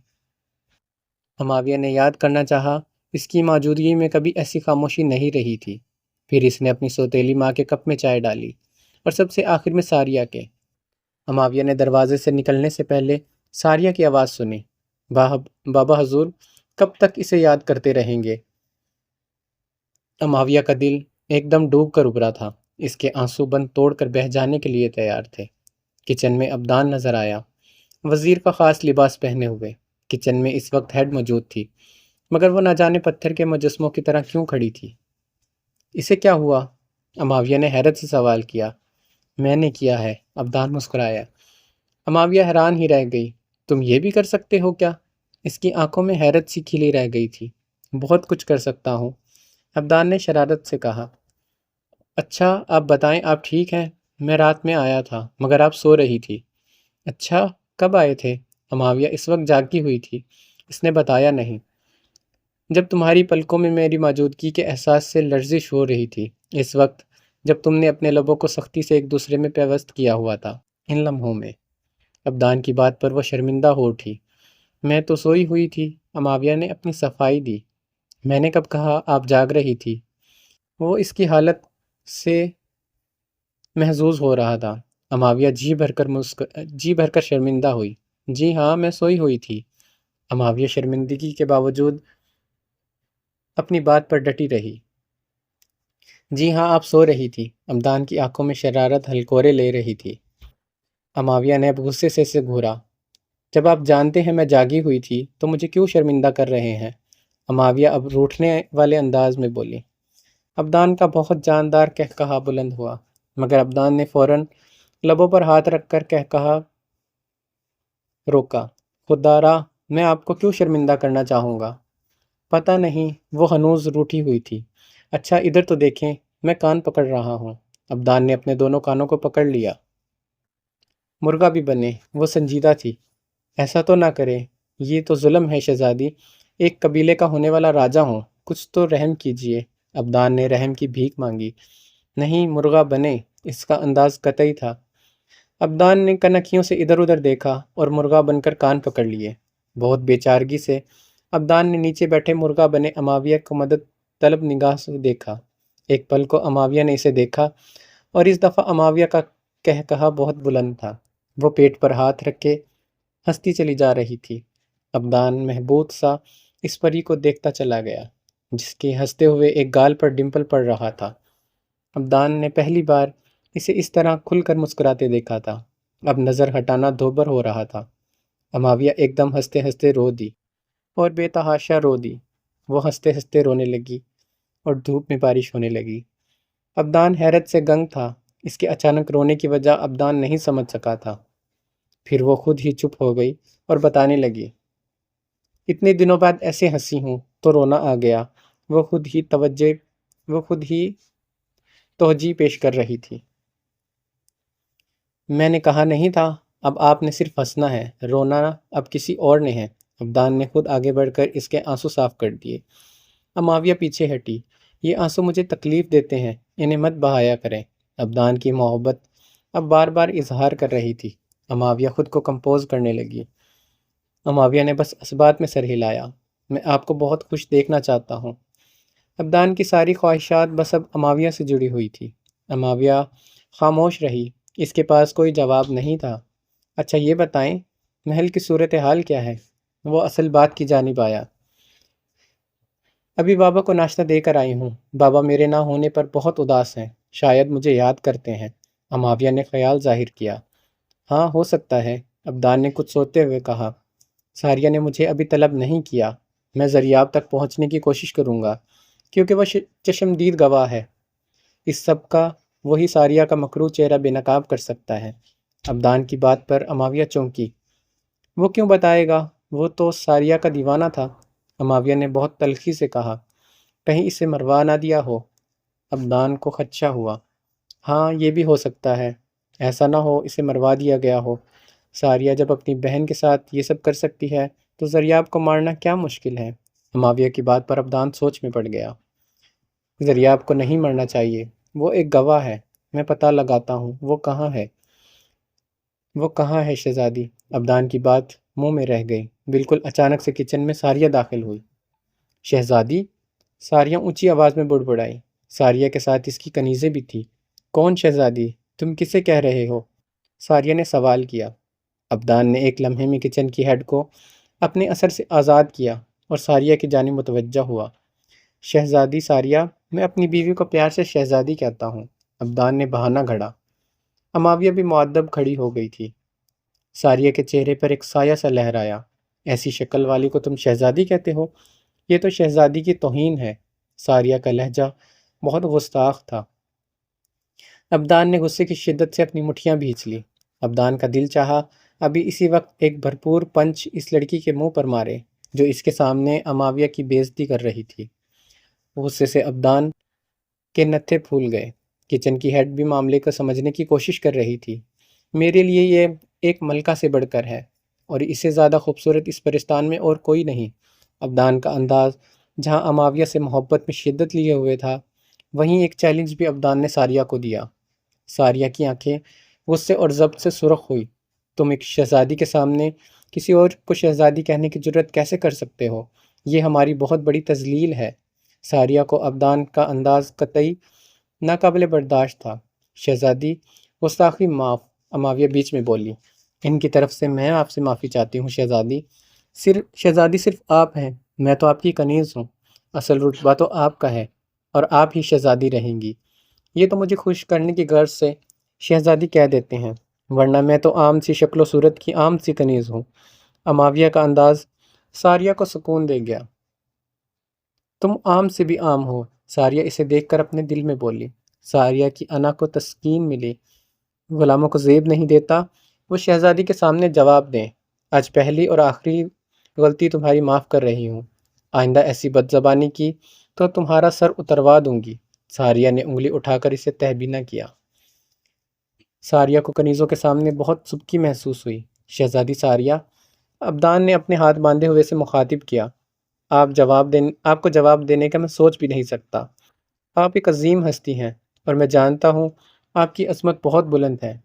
اماویہ نے یاد کرنا چاہا، اس کی موجودگی میں کبھی ایسی خاموشی نہیں رہی تھی۔ پھر اس نے اپنی سوتیلی ماں کے کپ میں چائے ڈالی اور سب سے آخر میں ساریہ کے۔ اماویہ نے دروازے سے نکلنے سے پہلے ساریہ کی آواز سنی۔ بابا حضور کب تک اسے یاد کرتے رہیں گے؟ اماویہ کا دل ایک دم ڈوب کر ابھرا تھا۔ اس کے آنسو بند توڑ کر بہہ جانے کے لیے تیار تھے۔ کچن میں ابدان نظر آیا، وزیر کا خاص لباس پہنے ہوئے۔ کچن میں اس وقت ہیڈ موجود تھی، مگر وہ نہ جانے پتھر کے مجسموں کی طرح کیوں کھڑی تھی۔ اسے کیا ہوا؟ اماویہ نے حیرت سے سوال کیا۔ میں نے کیا ہے، ابدان مسکرایا۔ اماویہ حیران ہی رہ گئی۔ تم یہ بھی کر سکتے ہو کیا؟ اس کی آنکھوں میں حیرت سی کھلی رہ گئی تھی۔ بہت کچھ کر سکتا ہوں، ابدان نے شرارت سے کہا۔ اچھا آپ بتائیں، آپ ٹھیک ہیں؟ میں رات میں آیا تھا مگر آپ سو رہی تھی۔ اچھا، کب آئے تھے؟ اماویہ اس وقت جاگی ہوئی تھی۔ اس نے بتایا نہیں۔ جب تمہاری پلکوں میں میری موجودگی کے احساس سے لرزش ہو رہی تھی، اس وقت جب تم نے اپنے لبوں کو سختی سے ایک دوسرے میں پیوست کیا ہوا تھا، ان لمحوں میں۔ ابدان کی بات پر وہ شرمندہ ہو اٹھی۔ میں تو سوئی ہوئی تھی، اماویہ نے اپنی صفائی دی۔ میں نے کب کہا آپ جاگ رہی تھی؟ وہ اس کی حالت سے محظوظ ہو رہا تھا۔ اماویہ جی بھر کر شرمندہ ہوئی۔ جی ہاں، میں سوئی ہوئی تھی۔ اماویہ شرمندگی کے باوجود اپنی بات پر ڈٹی رہی۔ جی ہاں، آپ سو رہی تھی۔ عمدان کی آنکھوں میں شرارت ہلکورے لے رہی تھی۔ اماویہ نے اب غصے سے اسے گھورا۔ جب آپ جانتے ہیں میں جاگی ہوئی تھی تو مجھے کیوں شرمندہ کر رہے ہیں؟ اماویہ اب روٹھنے والے انداز میں بولی۔ عبدان کا بہت جاندار قہقہا بلند ہوا، مگر عبدان نے فوراً لبوں پر ہاتھ رکھ کر قہقہا روکا۔ خدا را، میں آپ کو کیوں شرمندہ کرنا چاہوں گا؟ پتہ نہیں، وہ ہنوز روٹھی ہوئی تھی۔ اچھا ادھر تو دیکھیں، میں کان پکڑ رہا ہوں۔ عبدان نے اپنے دونوں کانوں کو پکڑ لیا۔ مرغا بھی بنے، وہ سنجیدہ تھی۔ ایسا تو نہ کرے، یہ تو ظلم ہے شہزادی، ایک قبیلے کا ہونے والا راجا ہوں، کچھ تو رحم کیجیے۔ عبدان نے رحم کی بھیک مانگی۔ نہیں مرغا بنے، اس کا انداز قطعی تھا۔ عبدان نے کنکھیوں سے ادھر ادھر دیکھا اور مرغا بن کر کان پکڑ لیے۔ بہت بے چارگی سے عبدان نے نیچے بیٹھے مرغا بنے اماویہ کو مدد طلب نگاہ سے دیکھا۔ ایک پل کو اماویہ نے اسے دیکھا، اور اس دفعہ اماویہ کا قہقہا بہت بلند تھا۔ وہ پیٹ پر ہاتھ رکھ کے ہنستی چلی جا رہی تھی۔ عبدان محبوط سا اس پری کو دیکھتا چلا گیا، جس کے ہنستے ہوئے ایک گال پر ڈمپل پڑ رہا تھا۔ عبدان نے پہلی بار اسے اس طرح کھل کر مسکراتے دیکھا تھا۔ اب نظر ہٹانا دوبر ہو رہا تھا۔ اماویہ ایک دم ہنستے ہنستے رو دی، اور بے تحاشا رو دی۔ وہ ہنستے ہنستے رونے لگی، اور دھوپ میں بارش ہونے لگی۔ عبدان حیرت سے گنگ تھا۔ اس کے اچانک رونے کی وجہ عبدان نہیں سمجھ سکا تھا۔ پھر وہ خود ہی چپ ہو گئی اور بتانے لگی۔ اتنے دنوں بعد ایسے ہنسی ہوں تو رونا آ گیا۔ وہ خود ہی توجہ پیش کر رہی تھی۔ میں نے کہا نہیں تھا، اب آپ نے صرف ہنسنا ہے، رونا اب کسی اور نے ہے۔ عبدان نے خود آگے بڑھ کر اس کے آنسو صاف کر دیے۔ اماویہ پیچھے ہٹی۔ یہ آنسو مجھے تکلیف دیتے ہیں، انہیں مت بہایا کریں۔ عبدان کی محبت اب بار بار اظہار کر رہی تھی۔ اماویہ خود کو کمپوز کرنے لگی۔ اماویہ نے بس اسبات میں سر ہلایا۔ میں آپ کو بہت خوش دیکھنا چاہتا ہوں۔ عبدان کی ساری خواہشات بس اب اماویہ سے جڑی ہوئی تھی۔ اماویہ خاموش رہی، اس کے پاس کوئی جواب نہیں تھا۔ اچھا یہ بتائیں، محل کی صورتحال کیا ہے؟ وہ اصل بات کی جانب آیا۔ ابھی بابا کو ناشتہ دے کر آئی ہوں۔ بابا میرے نہ ہونے پر بہت اداس ہیں، شاید مجھے یاد کرتے ہیں۔ اماویہ نے خیال ظاہر کیا۔ ہاں ہو سکتا ہے، عبدان نے کچھ سوچتے ہوئے کہا۔ ساریہ نے مجھے ابھی طلب نہیں کیا۔ میں زریاب تک پہنچنے کی کوشش کروں گا، کیونکہ وہ چشمدید گواہ ہے۔ اس سب کا وہی ساریہ کا مکروہ چہرہ بے نقاب کر سکتا ہے۔ عبدان کی بات پر اماویہ چونکی۔ وہ کیوں بتائے گا؟ وہ تو ساریہ کا دیوانہ تھا۔ اماویہ نے بہت تلخی سے کہا۔ کہیں اسے مروا نہ دیا ہو؟ عبدان کو خدشہ ہوا۔ ہاں یہ بھی ہو سکتا ہے، ایسا نہ ہو اسے مروا دیا گیا ہو۔ ساریہ جب اپنی بہن کے ساتھ یہ سب کر سکتی ہے تو زریاب کو مارنا کیا مشکل ہے؟ اماویہ کی بات پر عبدان سوچ میں پڑ گیا۔ زریاب کو نہیں مرنا چاہیے، وہ ایک گواہ ہے، میں پتہ لگاتا ہوں وہ کہاں ہے۔ وہ کہاں ہے شہزادی؟ عبدان کی بات منہ میں رہ گئی۔ بالکل اچانک سے کچن میں ساریہ داخل ہوئی۔ شہزادی؟ ساریہ اونچی آواز میں بڑبڑائی۔ ساریہ کے ساتھ اس کی کنیزیں بھی تھی۔ کون شہزادی؟ تم کسے کہہ رہے ہو؟ ساریہ نے سوال کیا۔ عبدان نے ایک لمحے میں کچن کی ہیڈ کو اپنے اثر سے آزاد کیا اور ساریہ کی جانب متوجہ ہوا۔ شہزادی ساریہ، میں اپنی بیوی کو پیار سے شہزادی کہتا ہوں۔ عبدان نے بہانہ گھڑا۔ اماویہ بھی مؤدب کھڑی ہو گئی تھی۔ ساریہ کے چہرے پر ایک سایہ سا لہرایا۔ ایسی شکل والی کو تم شہزادی کہتے ہو؟ یہ تو شہزادی کی توہین ہے۔ ساریہ کا لہجہ بہت گستاخ تھا۔ عبدان نے غصے کی شدت سے اپنی مٹھیاں بھینچ لی۔ عبدان کا دل چاہا ابھی اسی وقت ایک بھرپور پنچ اس لڑکی کے منہ پر مارے جو اس کے سامنے اماویہ کی بے عزتی کر رہی تھی۔ غصے سے عبدان کے نتھے پھول گئے۔ کچن کی ہیڈ بھی معاملے کو سمجھنے کی کوشش کر رہی تھی۔ میرے لیے یہ ایک ملکہ سے بڑھ کر ہے، اور اسے زیادہ خوبصورت اس پرستان میں اور کوئی نہیں۔ عبدان کا انداز جہاں اماویہ سے محبت میں شدت لیے ہوئے تھا، وہیں ایک چیلنج بھی عبدان نے ساریہ کو دیا۔ ساریہ کی آنکھیں غصے اور ضبط سے سرخ ہوئی۔ تم ایک شہزادی کے سامنے کسی اور کو شہزادی کہنے کی جرت کیسے کر سکتے ہو؟ یہ ہماری بہت بڑی تذلیل ہے۔ ساریہ کو عبدان کا انداز قطعی ناقابل برداشت تھا۔ شہزادی گستاخی معاف، اماویہ بیچ میں بولی۔ ان کی طرف سے میں آپ سے معافی چاہتی ہوں شہزادی۔ شہزادی صرف آپ ہیں، میں تو آپ کی کنیز ہوں، اصل رتبہ تو آپ کا ہے اور آپ ہی شہزادی رہیں گی۔ یہ تو مجھے خوش کرنے کی غرض سے شہزادی کہہ دیتے ہیں، ورنہ میں تو عام سی شکل و صورت کی عام سی کنیز ہوں۔ اماویہ کا انداز ساریہ کو سکون دے گیا۔ تم عام سے بھی عام ہو، ساریہ اسے دیکھ کر اپنے دل میں بولی۔ ساریہ کی انا کو تسکین ملی۔ غلاموں کو زیب نہیں دیتا، وہ شہزادی کے سامنے جواب دیں، آج پہلی اور آخری غلطی تمہاری معاف کر رہی ہوں، آئندہ ایسی بد زبانی کی تو تمہارا سر اتروا دوں گی۔ ساریہ نے انگلی اٹھا کر اسے تہبینہ کیا۔ ساریہ کو کنیزوں کے سامنے بہت سبکی محسوس ہوئی۔ شہزادی ساریہ، ابدان نے اپنے ہاتھ باندھے ہوئے سے مخاطب کیا، آپ کو جواب دینے کا میں سوچ بھی نہیں سکتا۔ آپ ایک عظیم ہستی ہیں اور میں جانتا ہوں آپ کی عظمت بہت بلند ہے۔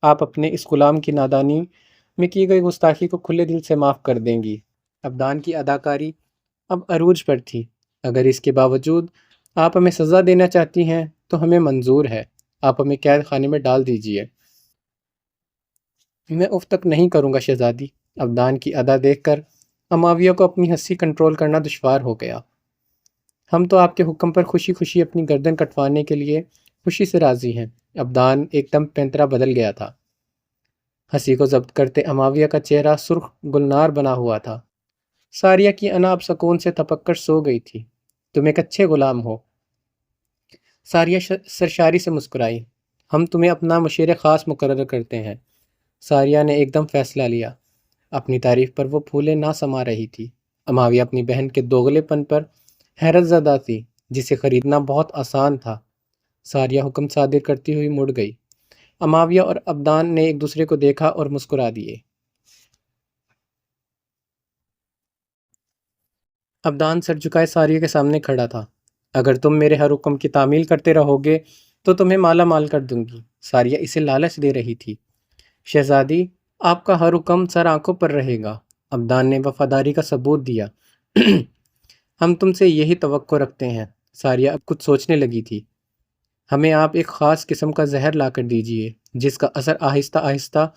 آپ اپنے اس غلام کی نادانی میں کی گئی گستاخی کو کھلے دل سے معاف کر دیں گی۔ ابدان کی اداکاری اب عروج پر تھی۔ اگر اس کے باوجود آپ ہمیں سزا دینا چاہتی ہیں تو ہمیں منظور ہے، آپ ہمیں قید خانے میں ڈال دیجئے۔ میں اف تک نہیں کروں گا شہزادی۔ ابدان کی ادا دیکھ کر اماویہ کو اپنی ہنسی کنٹرول کرنا دشوار ہو گیا۔ ہم تو آپ کے حکم پر خوشی خوشی اپنی گردن کٹوانے کے لیے خوشی سے راضی ہیں۔ ابدان ایک دم پینترا بدل گیا تھا۔ ہنسی کو ضبط کرتے اماویہ کا چہرہ سرخ گلنار بنا ہوا تھا۔ ساریہ کی انا اب سکون سے تپک کر سو گئی تھی۔ تم ایک اچھے غلام ہو۔ ساریہ سرشاری سے مسکرائی۔ ہم تمہیں اپنا مشیر خاص مقرر کرتے ہیں۔ ساریہ نے ایک دم فیصلہ لیا۔ اپنی تعریف پر وہ پھولے نہ سما رہی تھی۔ اماویہ اپنی بہن کے دوغلے پن پر حیرت زدہ تھی، جسے خریدنا بہت آسان تھا۔ ساریہ حکم صادر کرتی ہوئی مڑ گئی۔ اماویہ اور ابدان نے ایک دوسرے کو دیکھا اور مسکرا دیے۔ ابدان سر جھکائے ساریہ کے سامنے کھڑا تھا۔ اگر تم میرے ہر حکم کی تعمیل کرتے رہو گے تو تمہیں مالا مال کر دوں گی۔ ساریہ اسے لالچ دے رہی تھی۔ شہزادی، آپ کا ہر حکم سر آنکھوں پر رہے گا۔ ابدان نے وفاداری کا ثبوت دیا۔ ہم تم سے یہی توقع رکھتے ہیں۔ ساریہ اب کچھ سوچنے لگی تھی۔ ہمیں آپ ایک خاص قسم کا زہر لا کر دیجئے، جس کا اثر آہستہ آہستہ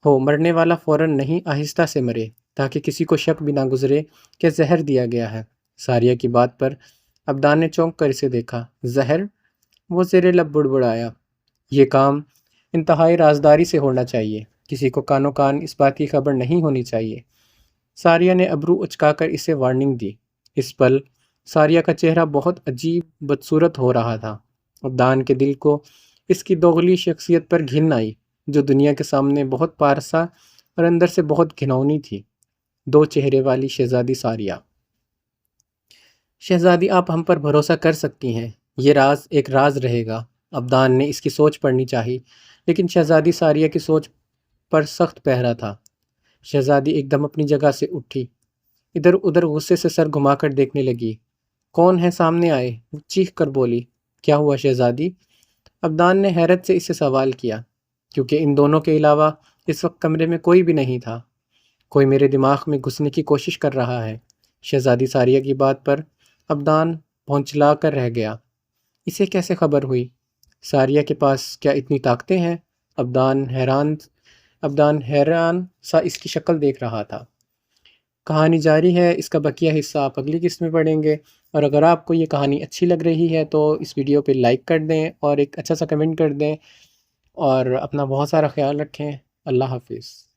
ہو، مرنے والا فوراً نہیں آہستہ سے مرے، تاکہ کسی کو شک بھی نہ گزرے کہ زہر دیا گیا ہے۔ ساریہ کی بات پر ابدان نے چونک کر اسے دیکھا۔ زہر؟ وہ زیر لب بڑبڑایا۔ یہ کام انتہائی رازداری سے ہونا چاہیے، کسی کو کانوں کان اس بات کی خبر نہیں ہونی چاہیے۔ ساریہ نے ابرو اچکا کر اسے وارننگ دی۔ اس پل ساریہ کا چہرہ بہت عجیب بدصورت ہو رہا تھا۔ ابدان کے دل کو اس کی دوغلی شخصیت پر گھن آئی، جو دنیا کے سامنے بہت پارسا اور اندر سے بہت گھنونی تھی۔ دو چہرے والی شہزادی ساریہ۔ شہزادی، آپ ہم پر بھروسہ کر سکتی ہیں، یہ راز ایک راز رہے گا۔ ابدان نے اس کی سوچ پڑھنی چاہی، لیکن شہزادی ساریہ کی سوچ پر سخت پہرا تھا۔ شہزادی ایک دم اپنی جگہ سے اٹھی، ادھر ادھر غصے سے سر گھما کر دیکھنے لگی۔ کون ہے سامنے آئے؟ وہ چیخ کر بولی۔ کیا ہوا شہزادی؟ ابدان نے حیرت سے اسے سوال کیا، کیونکہ ان دونوں کے علاوہ اس وقت کمرے میں کوئی بھی نہیں تھا۔ کوئی میرے دماغ میں گھسنے کی کوشش کر رہا ہے۔ شہزادی ساریہ کی بات پر ابدان بھونچلا کر رہ گیا۔ اسے کیسے خبر ہوئی؟ ساریہ کے پاس کیا اتنی طاقتیں ہیں؟ ابدان حیران سا اس کی شکل دیکھ رہا تھا۔ کہانی جاری ہے، اس کا بقیہ حصہ آپ اگلی قسط میں پڑھیں گے، اور اگر آپ کو یہ کہانی اچھی لگ رہی ہے تو اس ویڈیو پہ لائک کر دیں اور ایک اچھا سا کمنٹ کر دیں، اور اپنا بہت سارا خیال رکھیں۔ اللہ حافظ۔